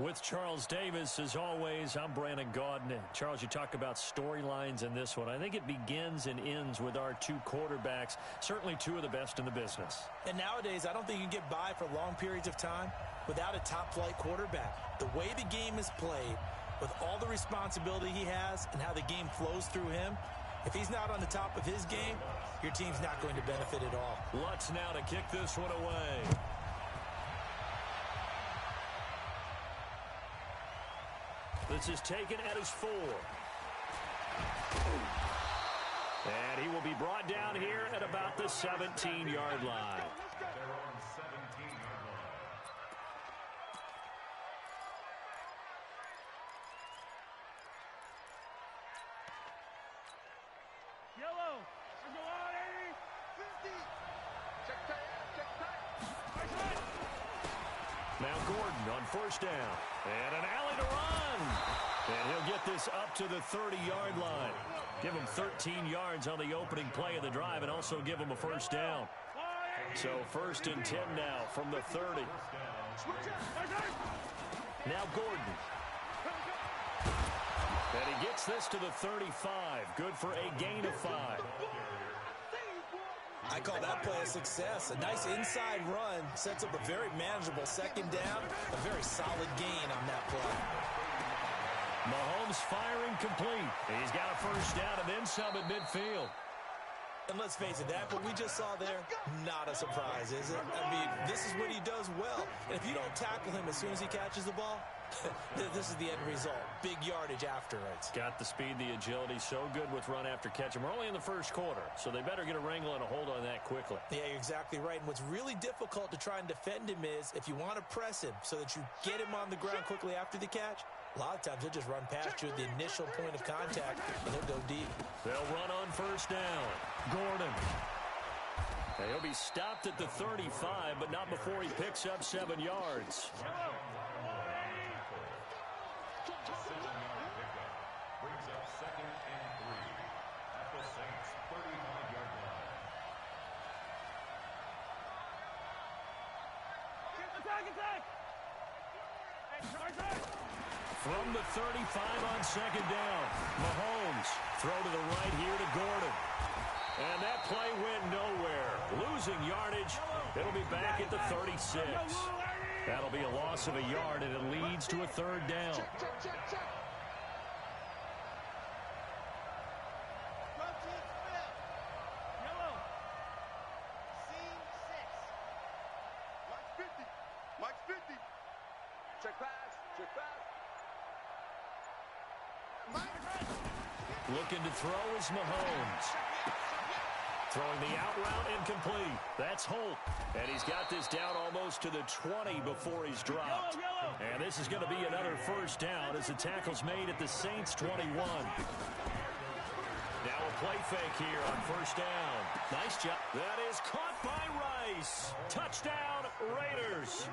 With Charles Davis, as always, I'm Brandon Gaudin. Charles, you talk about storylines in this one. I think it begins and ends with our 2 quarterbacks, certainly 2 of the best in the business. And nowadays, I don't think you can get by for long periods of time without a top-flight quarterback. The way the game is played, with all the responsibility he has and how the game flows through him, if he's not on the top of his game, your team's not going to benefit at all. Lutz now to kick this one away. This is taken at his 4. And he will be brought down here at about the 17-yard line. Their own 17-yard line. Yellow. Let's go on, 80. 50. Check tight. Check tight. Nice hit. Now Gordon on first down. And an alley to run. And he'll get this up to the 30-yard line. Give him 13 yards on the opening play of the drive and also give him a first down. So 1st and 10 now from the 30. Now Gordon. And he gets this to the 35. Good for a gain of 5. I call that play a success. A nice inside run sets up a very manageable second down. A very solid gain on that play. Mahomes firing complete. He's got a first down and then some at midfield. And let's face it, that what we just saw there, not a surprise, is it? I mean, this is what he does well. And if you don't tackle him as soon as he catches the ball, this is the end result. Big yardage afterwards. Got the speed, the agility, so good with run after catch. And we're only in the first quarter, so they better get a wrangle and a hold on that quickly. Yeah, you're exactly right. And what's really difficult to try and defend him is if you want to press him so that you get him on the ground quickly after the catch, a lot of times he'll just run past you at the initial point of contact, and he'll go deep. They'll run on first down. Gordon. And he'll be stopped at the 35, but not before he picks up 7 yards. Decision-yard pickup brings up 2nd and 3 at the Saints' 35-yard line. Attack! From the 35 on second down, Mahomes throw to the right here to Gordon. And that play went nowhere. Losing yardage. It'll be back at the 36. That'll be a loss of a yard, and it leads to a 3rd down. Check. Yellow. Seam 6. Mike's 50. Check pass. Looking to throw is Mahomes. Throwing the out route incomplete. That's Holt. And he's got this down almost to the 20 before he's dropped. And this is going to be another first down as the tackle's made at the Saints' 21. Now a play fake here on first down. Nice job. That is caught by Rice. Touchdown, Raiders.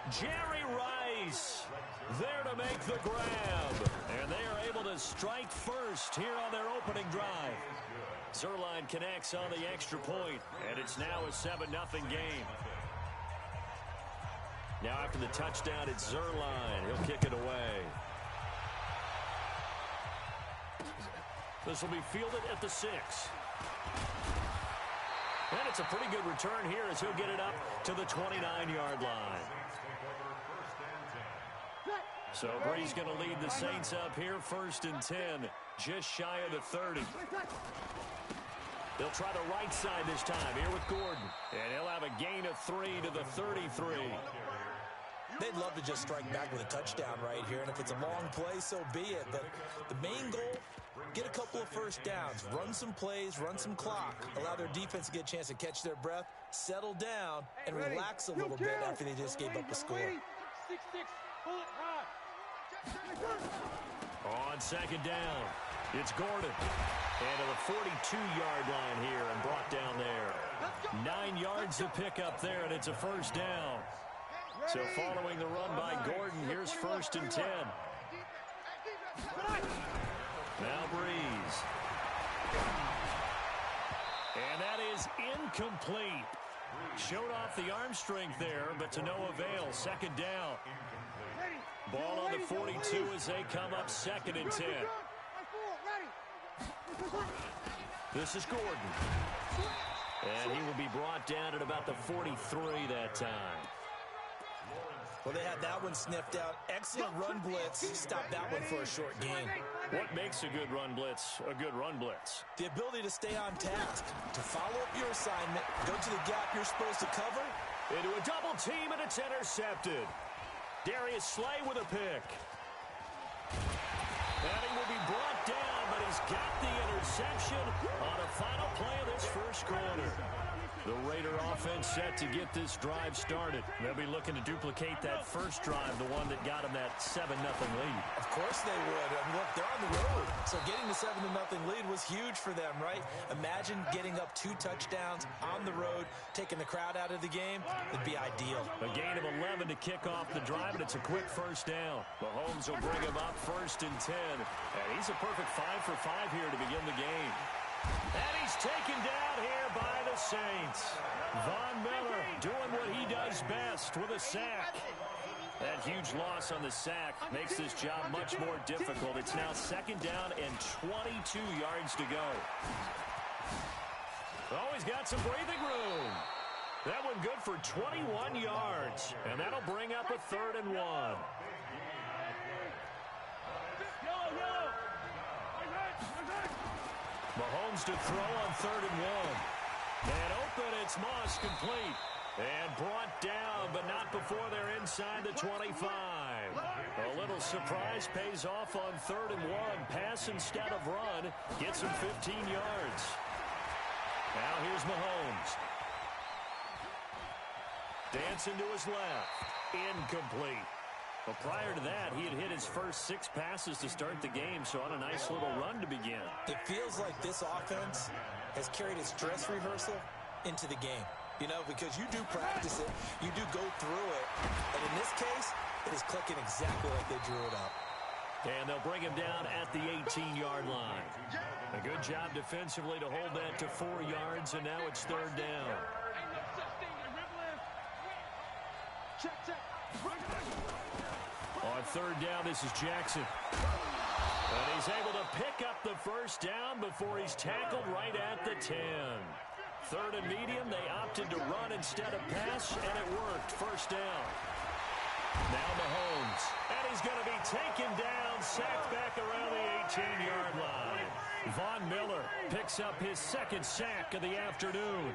Jerry Rice there to make the grab. And they are able to strike first here on their opening drive. Zerline connects on the extra point, and it's now a 7-0 game. Now after the touchdown, it's Zerline. He'll kick it away. This will be fielded at the 6. And it's a pretty good return here as he'll get it up to the 29-yard line. So Bree's going to lead the Saints up here, 1st and 10, just shy of the 30. They'll try the right side this time here with Gordon. And he'll have a gain of 3 to the 33. They'd love to just strike back with a touchdown right here, and if it's a long play, so be it. But the main goal, get a couple of first downs, run some plays, run some clock, allow their defense to get a chance to catch their breath, settle down, and relax a little bit after they just gave up a score. 6-6, pull it high. On second down, it's Gordon. And to the 42-yard line here and brought down there. 9 yards to pick up there, and it's a first down. So following the run by Gordon, here's 1st and 10. Now Breeze. And that is incomplete. Showed off the arm strength there, but to no avail. 2nd down. Ball on the 42 as they come up 2nd and 10. This is Gordon. And he will be brought down at about the 43 that time. Well, they had that one sniffed out. Excellent run blitz. Stopped that one for a short gain. What makes a good run blitz a good run blitz? The ability to stay on task, to follow up your assignment, go to the gap you're supposed to cover. Into a double team, and it's intercepted. Darius Slay with a pick. And he will be brought down, but he's got the interception on a final play of this first quarter. The Raider offense set to get this drive started. They'll be looking to duplicate that first drive, the one that got them that 7-0 lead. Of course they would. I mean, look, they're on the road. So getting the 7-0 lead was huge for them, right? Imagine getting up 2 touchdowns on the road, taking the crowd out of the game. It'd be ideal. A gain of 11 to kick off the drive, and it's a quick first down. Mahomes will bring him up 1st and 10. And he's a perfect 5 for 5 here to begin the game. And he's taken down here by the Saints. Von Miller doing what he does best with a sack. That huge loss on the sack makes this job much more difficult. It's now 2nd down and 22 yards to go. Oh, he's got some breathing room. That one good for 21 yards. And that'll bring up a 3rd and 1. Mahomes to throw on 3rd and 1. And open, it's Moss, complete. And brought down, but not before they're inside the 25. A little surprise pays off on 3rd and 1. Pass instead of run. Gets him 15 yards. Now here's Mahomes. Dancing to his left. Incomplete. Well, prior to that, he had hit his first 6 passes to start the game, so on a nice little run to begin. It feels like this offense has carried its dress rehearsal into the game. You know, because you do practice it, you do go through it, and in this case, it is clicking exactly like they drew it up. And they'll bring him down at the 18-yard line. A good job defensively to hold that to 4 yards, and now it's 3rd down. On 3rd down, this is Jackson. And he's able to pick up the first down before he's tackled right at the 10. 3rd and medium, they opted to run instead of pass, and it worked. First down. Now Mahomes. And he's going to be taken down, sacked back around the 18-yard line. Von Miller picks up his 2nd sack of the afternoon.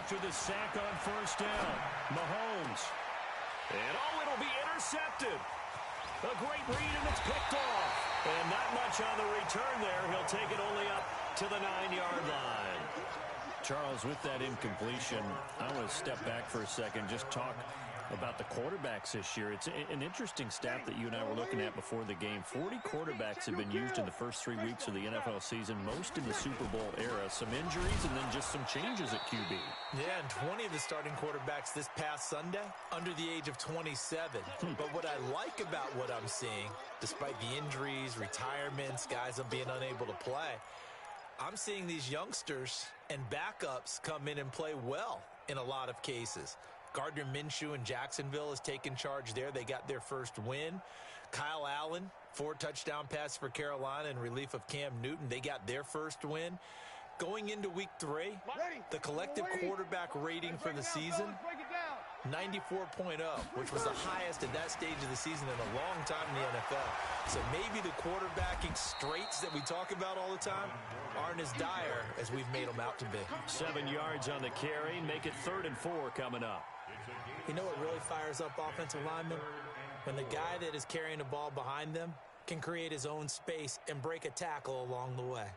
After the sack on first down, Mahomes. And it'll be intercepted. A great read, and it's picked off. And not much on the return there. He'll take it only up to the 9-yard line. Charles, with that incompletion, I want to step back for a second, just talk about the quarterbacks this year. It's an interesting stat that you and I were looking at before the game. 40 quarterbacks have been used in the first 3 weeks of the NFL season, most in the Super Bowl era. Some injuries and then just some changes at QB. Yeah, and 20 of the starting quarterbacks this past Sunday under the age of 27. But what I like about what I'm seeing, despite the injuries, retirements, guys being unable to play, I'm seeing these youngsters and backups come in and play well in a lot of cases. Gardner Minshew in Jacksonville has taken charge there. They got their first win. Kyle Allen, 4 touchdown passes for Carolina in relief of Cam Newton. They got their first win. Going into week 3, the collective quarterback rating for the season, 94.0, which was the highest at that stage of the season in a long time in the NFL. So maybe the quarterbacking straits that we talk about all the time aren't as dire as we've made them out to be. 7 yards on the carry. Make it 3rd and 4 coming up. You know what really fires up offensive linemen? When the guy that is carrying the ball behind them can create his own space and break a tackle along the way.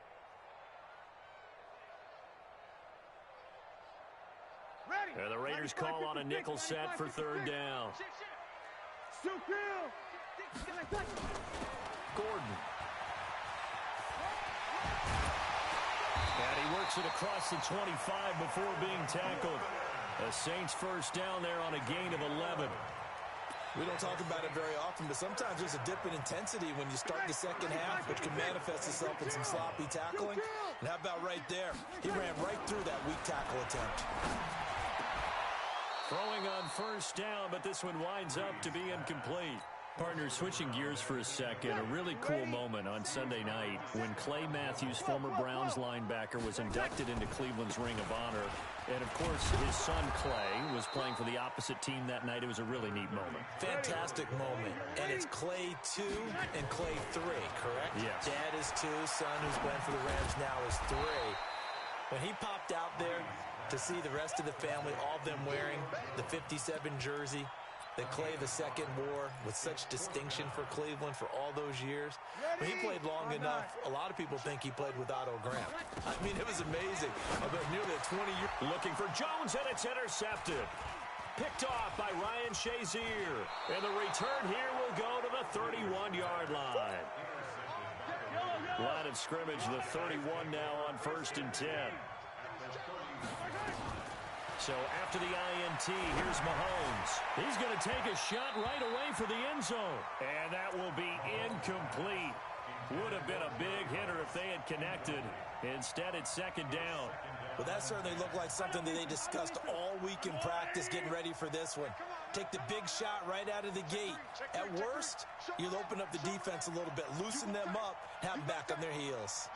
And the Raiders call on a nickel set for 3rd down. Gordon. And he works it across the 25 before being tackled. The Saints first down there on a gain of 11. We don't talk about it very often, but sometimes there's a dip in intensity when you start the second half, which can manifest itself in some sloppy tackling. And how about right there? He ran right through that weak tackle attempt. Throwing on first down, but this one winds up to be incomplete. Partner, switching gears for a second, a really cool moment on Sunday night when Clay Matthews, former Browns linebacker, was inducted into Cleveland's Ring of Honor. And, of course, his son Clay was playing for the opposite team that night. It was a really neat moment. Fantastic moment. And it's Clay 2 and Clay 3, correct? Yes. Dad is 2, son who's playing for the Rams now is 3. When he popped out there to see the rest of the family, all of them wearing the 57 jersey that Clay II wore with such distinction for Cleveland for all those years. When he played long enough, a lot of people think he played with Otto Graham. I mean, it was amazing. About nearly a 20-year... Looking for Jones, and it's intercepted. Picked off by Ryan Shazier. And the return here will go to the 31-yard line. Line of scrimmage, the 31 now on 1st and 10. So after the INT, here's Mahomes. He's going to take a shot right away for the end zone. And that will be incomplete. Would have been a big hitter if they had connected. Instead, it's 2nd down. Well, that certainly looked like something that they discussed all week in practice, getting ready for this one. Take the big shot right out of the gate. At worst, you'll open up the defense a little bit, loosen them up, have them back on their heels.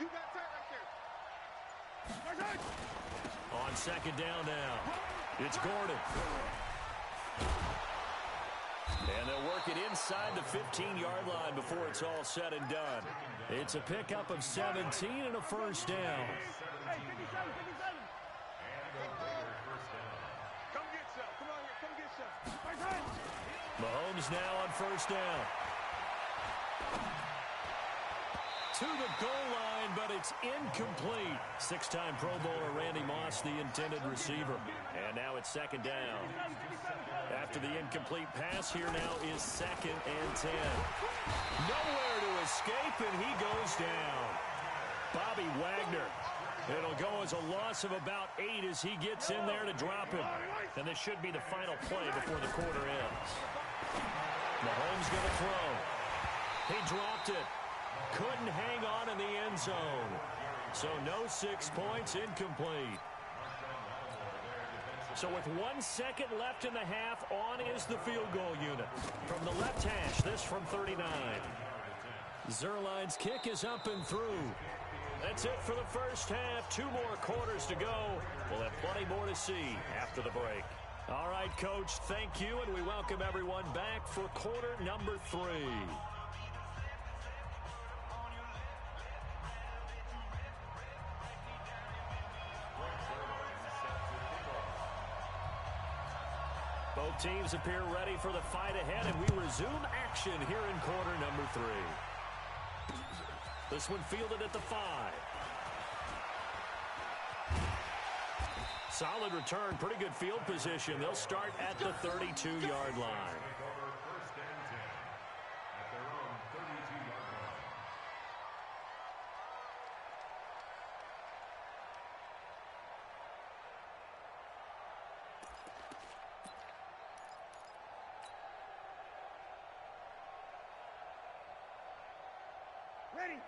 On 2nd down now, it's Gordon. And they'll work it inside the 15-yard line before it's all said and done. It's a pickup of 17 and a 1st down. Hey, 57, 57. Come get some. Come on here. Come get some. Mahomes now on 1st down. To the goal line, but it's incomplete. 6-time Pro Bowler Randy Moss, the intended receiver. And now it's 2nd down. After the incomplete pass, here now is 2nd and 10. Nowhere to escape, and he goes down. Bobby Wagner. It'll go as a loss of about 8 as he gets in there to drop him. And this should be the final play before the quarter ends. Mahomes going to throw. He dropped it. Couldn't hang on in the end zone. So no 6 points, incomplete. So with 1 second left in the half, on is the field goal unit. From the left hash, this from 39. Zerline's kick is up and through. That's it for the first half. 2 more quarters to go. We'll have plenty more to see after the break. All right, Coach, thank you, and we welcome everyone back for quarter number 3. Both teams appear ready for the fight ahead, and we resume action here in quarter number 3. This one fielded at the 5. Solid return, pretty good field position. They'll start at the 32-yard line.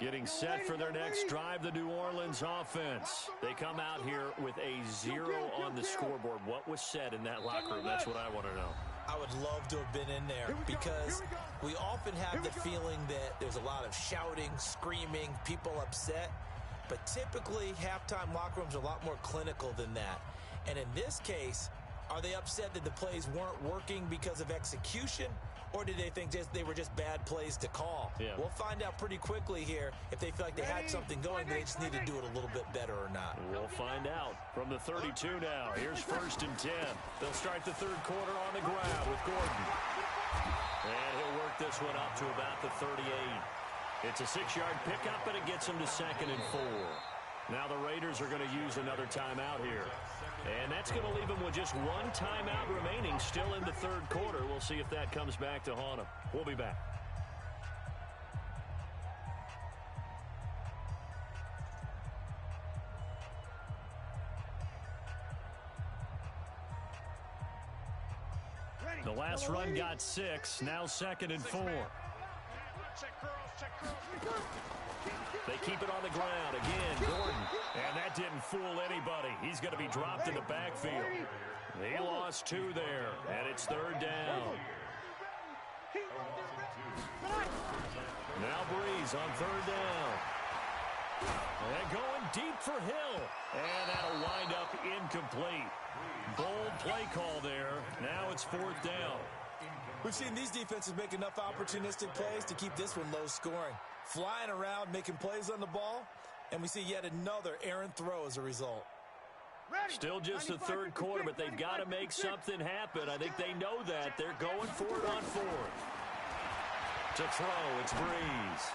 Getting set for their next drive, the New Orleans offense. They come out here with a 0 on the scoreboard. What was said in that locker room? That's what I want to know. I would love to have been in there because we often have the feeling that there's a lot of shouting, screaming, people upset. But typically, halftime locker rooms are a lot more clinical than that. And in this case, are they upset that the plays weren't working because of execution? Or did they think they were just bad plays to call? Yeah. We'll find out pretty quickly here if they feel like they had something going, but they just need to do it a little bit better or not. We'll find out. From the 32 now, here's 1st and 10. They'll start the 3rd quarter on the ground with Gordon. And he'll work this one up to about the 38. It's a 6-yard pickup, and it gets him to 2nd and 4. Now the Raiders are going to use another timeout here. And that's going to leave them with just 1 timeout remaining still in the 3rd quarter. We'll see if that comes back to haunt them. We'll be back. The last run got 6. Now 2nd and 4. They keep it on the ground. Again, Gordon. And that didn't fool anybody. He's going to be dropped in the backfield. He lost 2 there, and it's 3rd down. Now Breeze on third down. And going deep for Hill. And that'll wind up incomplete. Bold play call there. Now it's fourth down. We've seen these defenses make enough opportunistic plays to keep this one low scoring. Flying around, making plays on the ball, and we see yet another errant throw as a result. Still just the third quarter, but they've got to make something happen. I think they know that. They're going for it on fourth. To throw, it's Breeze.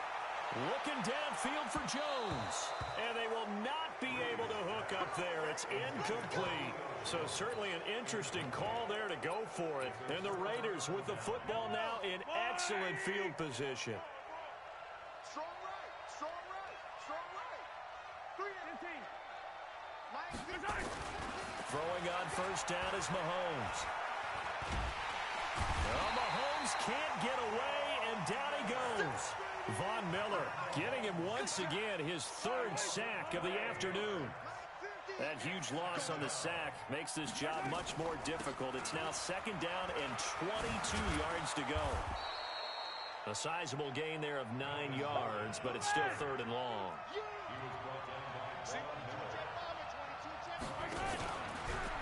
Looking downfield for Jones. And they will not be able to hook up there. It's incomplete. So certainly an interesting call there to go for it. And the Raiders with the football now in excellent field position. Strong right, strong right, strong right. 3-15. Throwing on first down is Mahomes. Well, Mahomes can't get away, and down he goes. Von Miller getting him once again, his third sack of the afternoon. That huge loss on the sack makes this job much more difficult. It's now second down and 22 yards to go. A sizable gain there of 9 yards, but it's still third and long.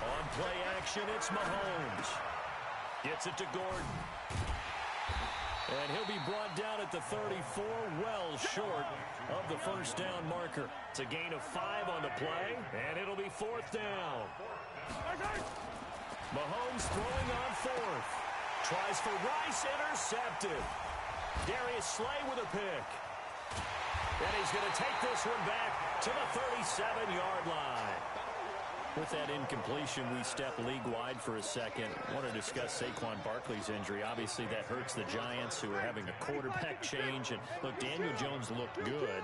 On play action, it's Mahomes. Gets it to Gordon. And he'll be brought down at the 34, well short of the first down marker. It's a gain of 5 on the play, and it'll be fourth down. Mahomes throwing on fourth. Tries for Rice, intercepted. Darius Slay with a pick. And he's going to take this one back to the 37-yard line. With that incompletion, we step league-wide for a second. I want to discuss Saquon Barkley's injury. Obviously, that hurts the Giants, who are having a quarterback change. And, look, Daniel Jones looked good,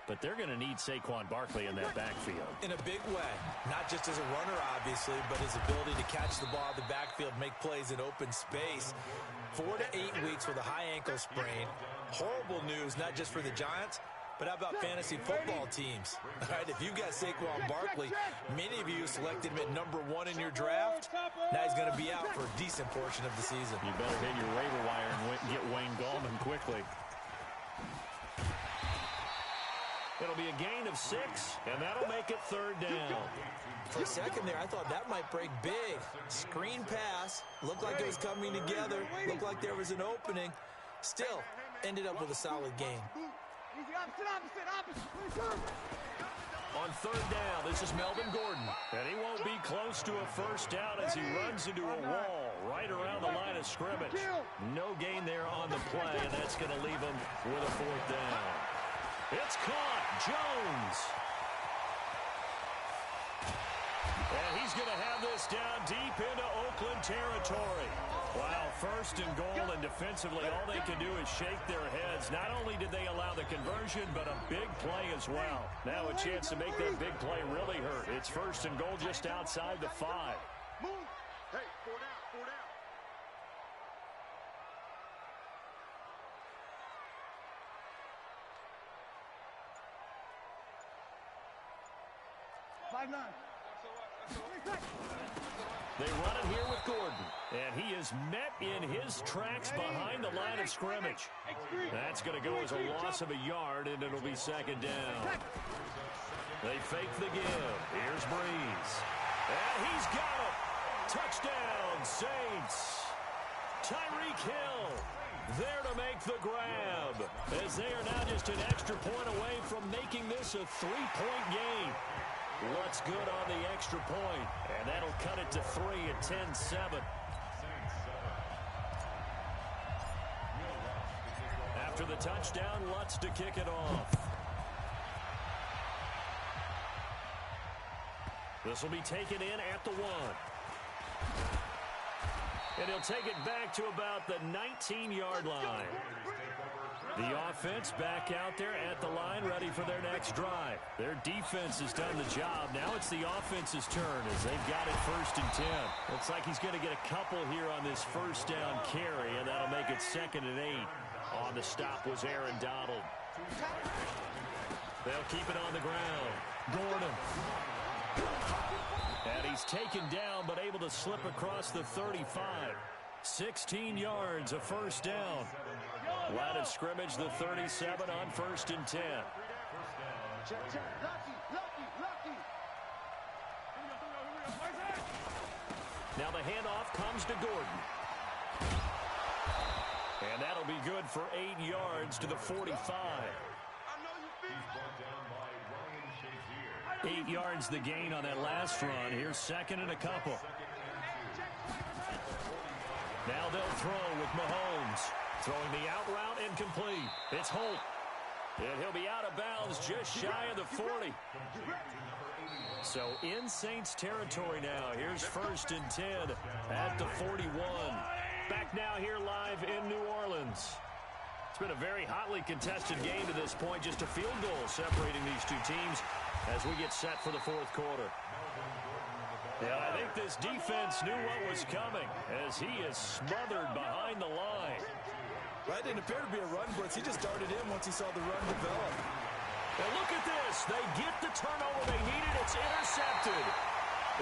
but they're going to need Saquon Barkley in that backfield. In a big way. Not just as a runner, obviously, but his ability to catch the ball in the backfield, make plays in open space. 4 to 8 weeks with a high ankle sprain. Horrible news, not just for the Giants, but how about fantasy football teams? All right, if you've got Saquon Barkley, many of you selected him at number 1 in your draft. Now he's going to be out for a decent portion of the season. You better hit your waiver wire and get Wayne Gallman quickly. It'll be a gain of 6, and that'll make it third down. For a second there, I thought that might break big. Screen pass. Looked like it was coming together. Looked like there was an opening. Still, ended up with a solid game. On third down, this is Melvin Gordon. And he won't be close to a first down as he runs into a wall right around the line of scrimmage. No gain there on the play, and that's going to leave him with a fourth down. It's caught. Jones. And he's going to have this down deep into Oakland territory. Wow, first and goal, and defensively all they can do is shake their heads. Not only did they allow the conversion, but a big play as well. Now a chance to make that big play really hurt. It's first and goal just outside the 5. Move. Hey, 4 down, 4 down. They run it here with Gordon, and he is met in his tracks behind the line of scrimmage. That's going to go as a loss of a yard, and it'll be second down. They fake the give. Here's Breeze. And he's got it. Touchdown, Saints. Tyreek Hill there to make the grab, as they are now just an extra point away from making this a 3-point game. What's good on the extra point? And that'll cut it to 3 at 10-7. After the touchdown, Lutz to kick it off. This will be taken in at the 1. And he'll take it back to about the 19-yard line. The offense back out there at the line, ready for their next drive. Their defense has done the job. Now it's the offense's turn as they've got it first and 10. Looks like he's going to get a couple here on this first down carry, and that'll make it second and 8. On the stop was Aaron Donald. They'll keep it on the ground. Gordon. And he's taken down, but able to slip across the 35. 16 yards, a first down. Line of scrimmage, the 37 on 1st and 10. Check. Lucky. Now the handoff comes to Gordon. And that'll be good for 8 yards to the 45. 8 yards the gain on that last run. Here's second and a couple. Now they'll throw with Mahomes. Throwing the out route incomplete. It's Holt. And he'll be out of bounds just shy of the 40. So in Saints territory now. Here's 1st and 10 at the 41. Back now here live in New Orleans. It's been a very hotly contested game to this point. Just a field goal separating these two teams as we get set for the 4th quarter. Yeah, I think this defense knew what was coming as he is smothered behind the line. Well, that didn't appear to be a run blitz. He just darted in once he saw the run develop. And look at this. They get the turnover they needed. It's intercepted.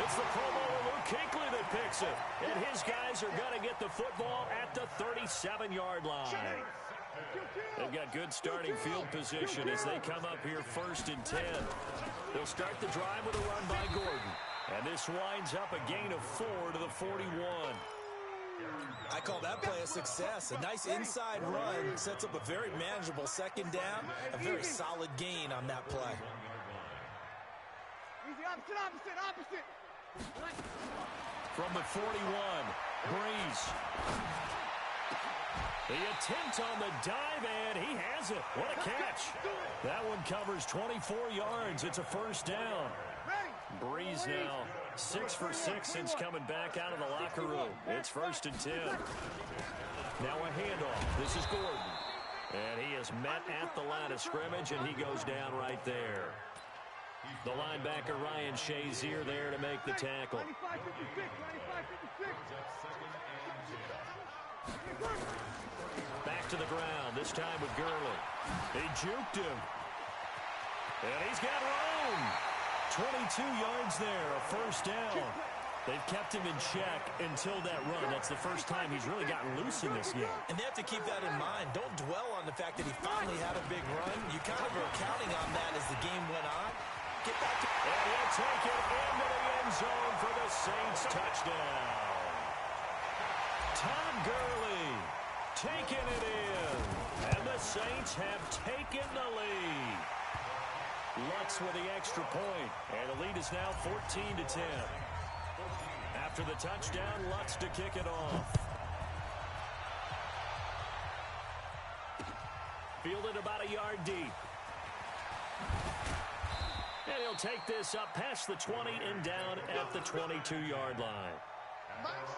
It's the Pro Bowler Luke Kuechly that picks it. And his guys are going to get the football at the 37-yard line. They've got good starting field position as they come up here 1st and 10. They'll start the drive with a run by Gordon. And this winds up a gain of 4 to the 41. I call that play a success. A nice inside run sets up a very manageable 2nd down. A very solid gain on that play. Easy, opposite. From the 41, Breeze. The attempt on the dive, and he has it. What a catch. That one covers 24 yards. It's a 1st down. Breeze now 6 for 6 since coming back out of the locker room. It's 1st and 10. Now a handoff. This is Gordon. And he is met at the line of scrimmage, and he goes down right there. The linebacker, Ryan Shazier, there to make the tackle. 95-56. Back to the ground, this time with Gurley. He juked him. And he's got room. 22 yards there, a 1st down. They've kept him in check until that run. That's the first time he's really gotten loose in this game. And they have to keep that in mind. Don't dwell on the fact that he finally had a big run. You kind of are counting on that as the game went on. Get back to... And he'll take it into the end zone for the Saints touchdown. Todd Gurley taking it in. And the Saints have taken the lead. Lutz with the extra point. And the lead is now 14 to 10. After the touchdown, Lutz to kick it off. Fielded about a yard deep. And he'll take this up past the 20 and down at the 22-yard line.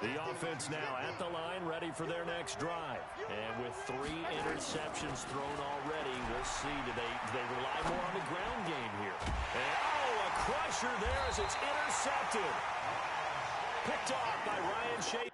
The offense now at the line, ready for their next drive. And with 3 interceptions thrown already, we'll see, do they rely more on the ground game here. And, a crusher there as it's intercepted. Picked off by Ryan Shea.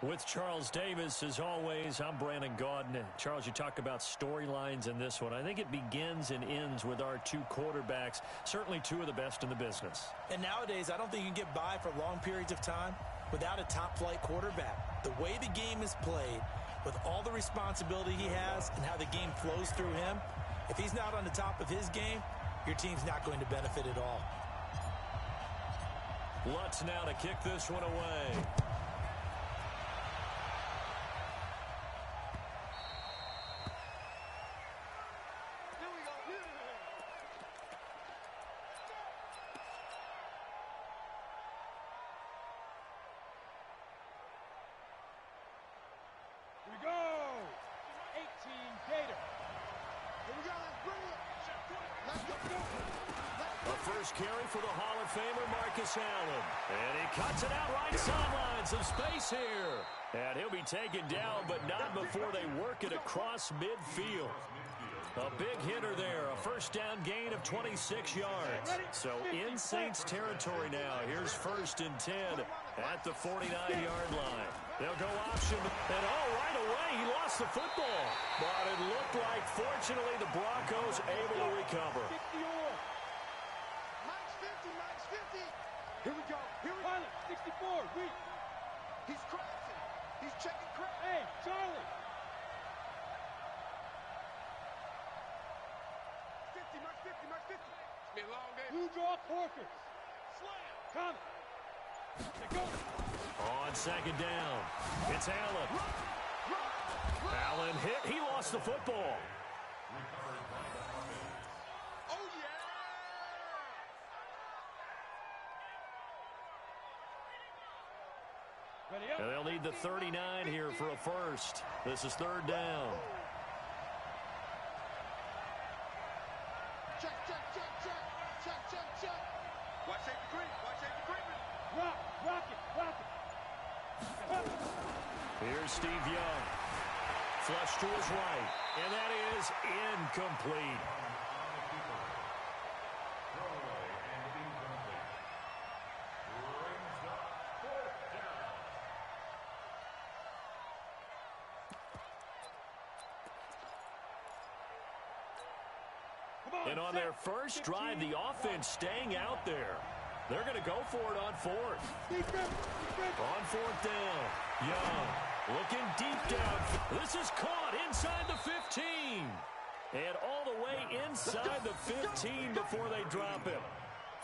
With Charles Davis, as always, I'm Brandon Gaudin. Charles, you talk about storylines in this one. I think it begins and ends with our two quarterbacks, certainly two of the best in the business. And nowadays, I don't think you can get by for long periods of time without a top-flight quarterback. The way the game is played, with all the responsibility he has and how the game flows through him, if he's not on the top of his game, your team's not going to benefit at all. Lutz now to kick this one away. Carry for the Hall of Famer Marcus Allen. And he cuts it out right sideline. Some space here. And he'll be taken down, but not before they work it across midfield. A big hitter there. A first down gain of 26 yards. So in Saints territory now. Here's 1st and 10 at the 49-yard line. They'll go option. And right away he lost the football. But it looked like, fortunately, the Broncos able to recover. Here we go. Here we go. 64. Reach. He's crossing. He's checking crack. Hey, Charlie. 50, mark 50, mark 50. It's been a long day. Blue draw quarters. Slam. Coming. They go. On 2nd down. It's Allen. Allen hit. He lost the football. And they'll need the 39 here for a first. This is 3rd down. Check, check, check, check. Check, check, check. Watch safety green. Watch safety green. Rock it. Here's Steve Young. Flush to his right. And that is incomplete. And on their first drive, the offense staying out there. They're going to go for it on 4th. On 4th down. Young looking deep down. This is caught inside the 15. And all the way inside the 15 before they drop him.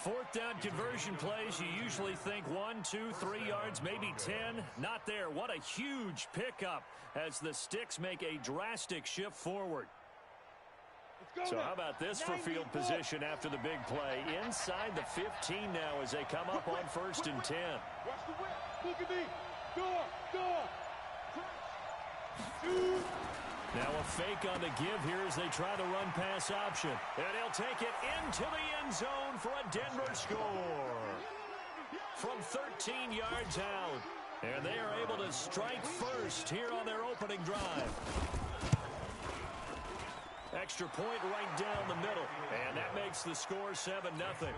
4th down conversion plays, you usually think 1, 2, 3 yards, maybe 10. Not there. What a huge pickup as the Sticks make a drastic shift forward. So how about this for field position after the big play? Inside the 15 now as they come up on 1st and 10. Watch the whip. Look at me. Door. Now a fake on the give here as they try the run-pass option. And he'll take it into the end zone for a Denver score. From 13 yards out. And they are able to strike first here on their opening drive. Extra point right down the middle. And that makes the score 7-0.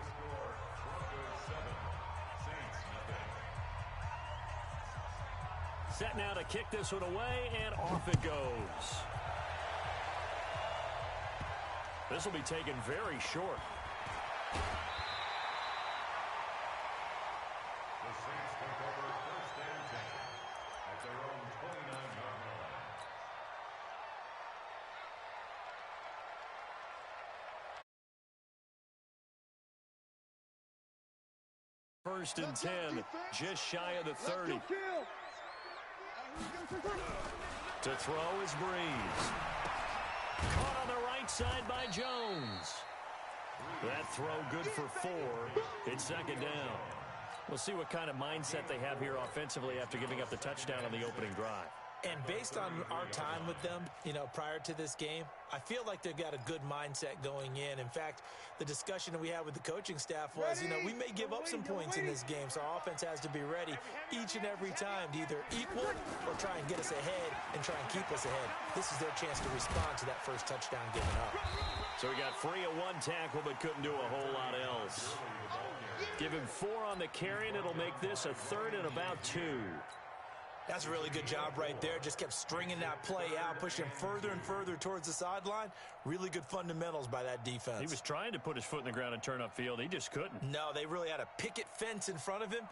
Set now to kick this one away, and off it goes. This will be taken very short. The Saints take over 1st and 10 at their own 29-yard line. 1st and 10, just shy of the 30. To throw is Breeze. Caught on the right side by Jones. That throw good for 4. It's 2nd down. We'll see what kind of mindset they have here offensively after giving up the touchdown on the opening drive. And based on our time with them, prior to this game, I feel like they've got a good mindset going in. In fact, the discussion that we had with the coaching staff was, we may give up some points in this game, so our offense has to be ready each and every time to either equal or try and get us ahead and try and keep us ahead. This is their chance to respond to that first touchdown given up. So we got 3 of 1 tackle, but couldn't do a whole lot else. Give him 4 on the carry, and it'll make this a 3rd and about 2. That's a really good job right there. Just kept stringing that play out, pushing him further and further towards the sideline. Really good fundamentals by that defense. He was trying to put his foot in the ground and turn upfield. He just couldn't. No, they really had a picket fence in front of him.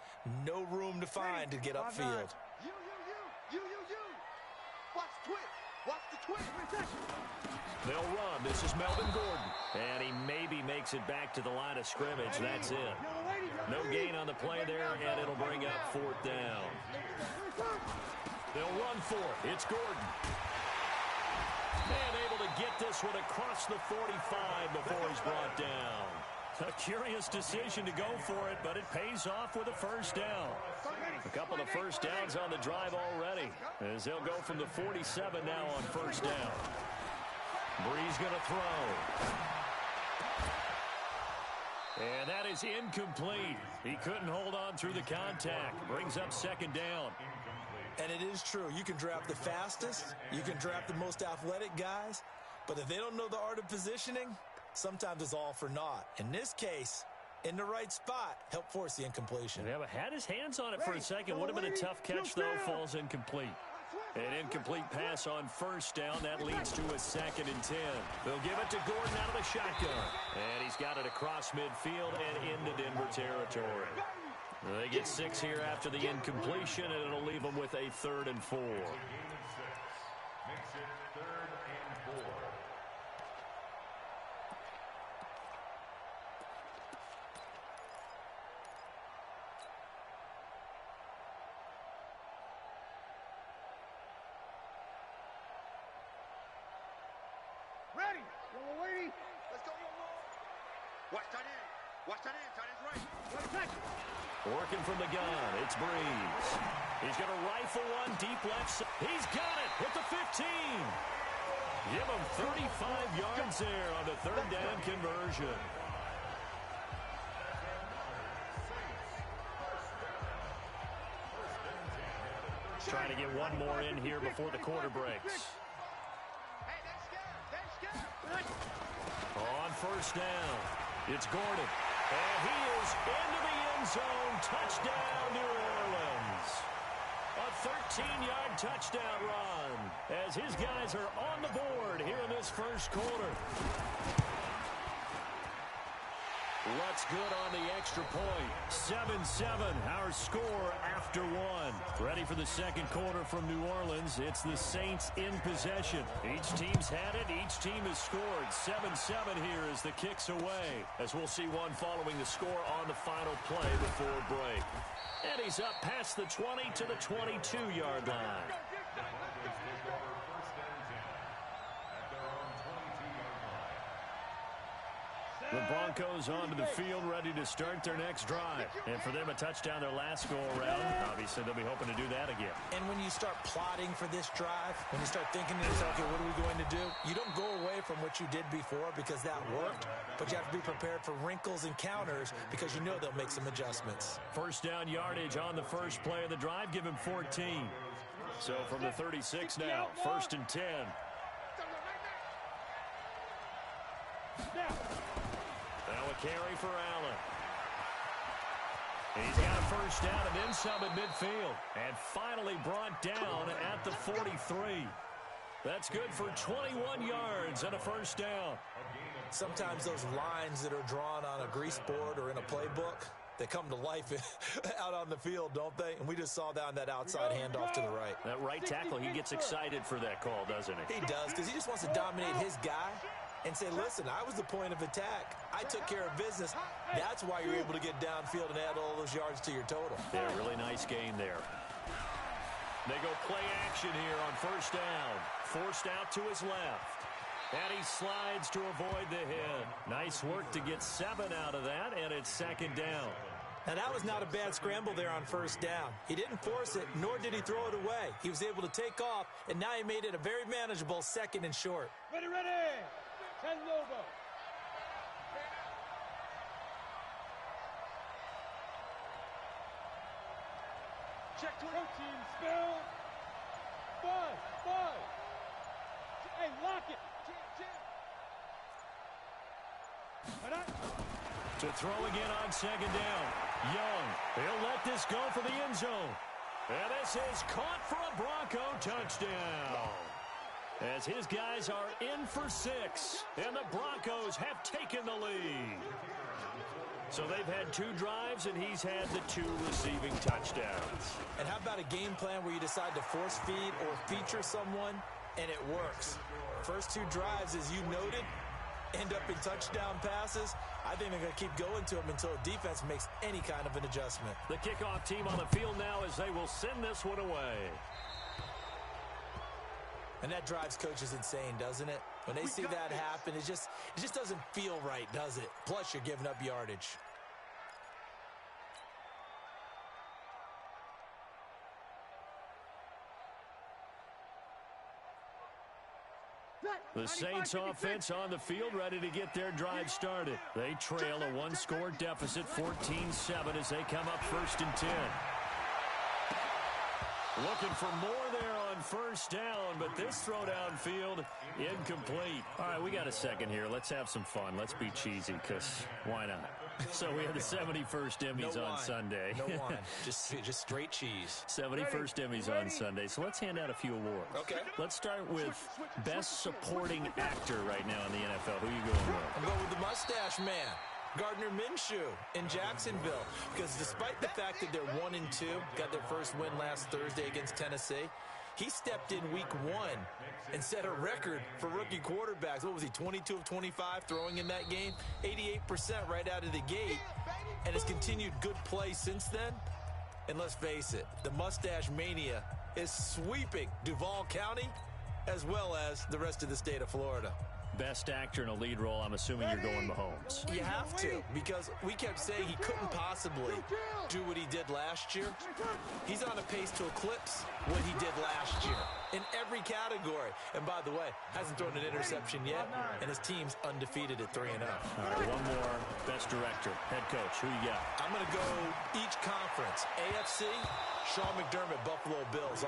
No room to find to get upfield. You. Watch the twist. Watch the twist. They'll run. This is Melvin Gordon. And he maybe makes it back to the line of scrimmage. That's it. No gain on the play there, and it'll bring up 4th down. They'll run for it. It's Gordon. And able to get this one across the 45 before he's brought down. A curious decision to go for it, but it pays off with a first down. A couple of first downs on the drive already, as they'll go from the 47 now on first down. Bree's going to throw. And that is incomplete. He couldn't hold on through the contact. Brings up 2nd down. And it is true. You can draft the fastest. You can draft the most athletic guys. But if they don't know the art of positioning, sometimes it's all for naught. In this case, in the right spot, helped force the incompletion. Yeah, but had his hands on it for a second. Would have been a tough catch, though. Falls incomplete. An incomplete pass on first down. That leads to a 2nd and 10. They'll give it to Gordon out of the shotgun. And he's got it across midfield and into Denver territory. They get 6 here after the incompletion, and it'll leave them with a 3rd and 4. Makes it 3rd and 4. Ready. Yellow lady. Let's go, Yellow. Watch tight end. Watch tight end. Tight end's right. Right. Working from the gun, it's Breeze. He's going to rifle one deep left side. He's got it at the 15. Give him 35 yards there on the 3rd down conversion. Trying to get one more in here before the quarter breaks. On first down, it's Gordon. And he is into the end zone. Touchdown, New Orleans. A 13-yard touchdown run as his guys are on the board here in this first quarter. What's good on the extra point? 7-7, our score after 1. Ready for the second quarter from New Orleans. It's the Saints in possession. Each team's had it. Each team has scored. 7-7 here as the kick's away. As we'll see one following the score on the final play before break. And he's up past the 20 to the 22-yard line. The Broncos onto the field, ready to start their next drive. And for them, a touchdown their last go-around. Obviously, they'll be hoping to do that again. And when you start plotting for this drive, when you start thinking to yourself, okay, what are we going to do? You don't go away from what you did before because that worked, but you have to be prepared for wrinkles and counters because you know they'll make some adjustments. First down yardage on the first play of the drive. Give him 14. So from the 36 now, 1st and 10. Now a carry for Allen. He's got a first down and then some at midfield. And finally brought down at the 43. That's good for 21 yards and a first down. Sometimes those lines that are drawn on a grease board or in a playbook, they come to life out on the field, don't they? And we just saw that on that outside handoff to the right. That right tackle, he gets excited for that call, doesn't he? He does, because he just wants to dominate his guy and say, listen, I was the point of attack. I took care of business. That's why you're able to get downfield and add all those yards to your total. Yeah, really nice gain there. They go play action here on first down. Forced out to his left. And he slides to avoid the hit. Nice work to get 7 out of that, and it's 2nd down. Now, that was not a bad scramble there on first down. He didn't force it, nor did he throw it away. He was able to take off, and now he made it a very manageable 2nd and short. Ready. 10 logo. Check 13, spill. 5. Hey, lock it. To throw again on 2nd down. Young, he'll let this go for the end zone. And this is caught for a Bronco touchdown. As his guys are in for 6, and the Broncos have taken the lead. So they've had 2 drives, and he's had the 2 receiving touchdowns. And how about a game plan where you decide to force feed or feature someone, and it works? First 2 drives, as you noted, end up in touchdown passes. I think they're going to keep going to them until the defense makes any kind of an adjustment. The kickoff team on the field now as they will send this one away. And that drives coaches insane, doesn't it? When they see that happen, it just doesn't feel right, does it? Plus, you're giving up yardage. The Saints offense on the field, ready to get their drive started. They trail a 1-score deficit, 14-7, as they come up 1st and 10. Looking for more there on first down, but this throw downfield incomplete. All right, we got a second here. Let's have some fun. Let's be cheesy, because why not? So we have the 71st Emmys on Sunday. No wine. Just straight cheese. 71st Emmys on Sunday. So let's hand out a few awards. Okay. Let's start with Best Supporting Actor right now in the NFL. Who are you going with? I'm going with the Mustache Man, Gardner Minshew in Jacksonville, because despite the fact that they're 1-2, got their first win last Thursday against Tennessee, he stepped in week 1 and set a record for rookie quarterbacks. What was he, 22 of 25 throwing in that game? 88% right out of the gate, and has continued good play since then. And let's face it, the Mustache Mania is sweeping Duval County as well as the rest of the state of Florida. Best actor in a lead role, I'm assuming you're going Mahomes. You have to, because we kept saying he couldn't possibly do what he did last year. He's on a pace to eclipse what he did last year in every category. And by the way, hasn't thrown an interception yet, and his team's undefeated at 3-0. All right, one more. Best director, head coach. Who you got? I'm going to go each conference. AFC, Sean McDermott, Buffalo Bills.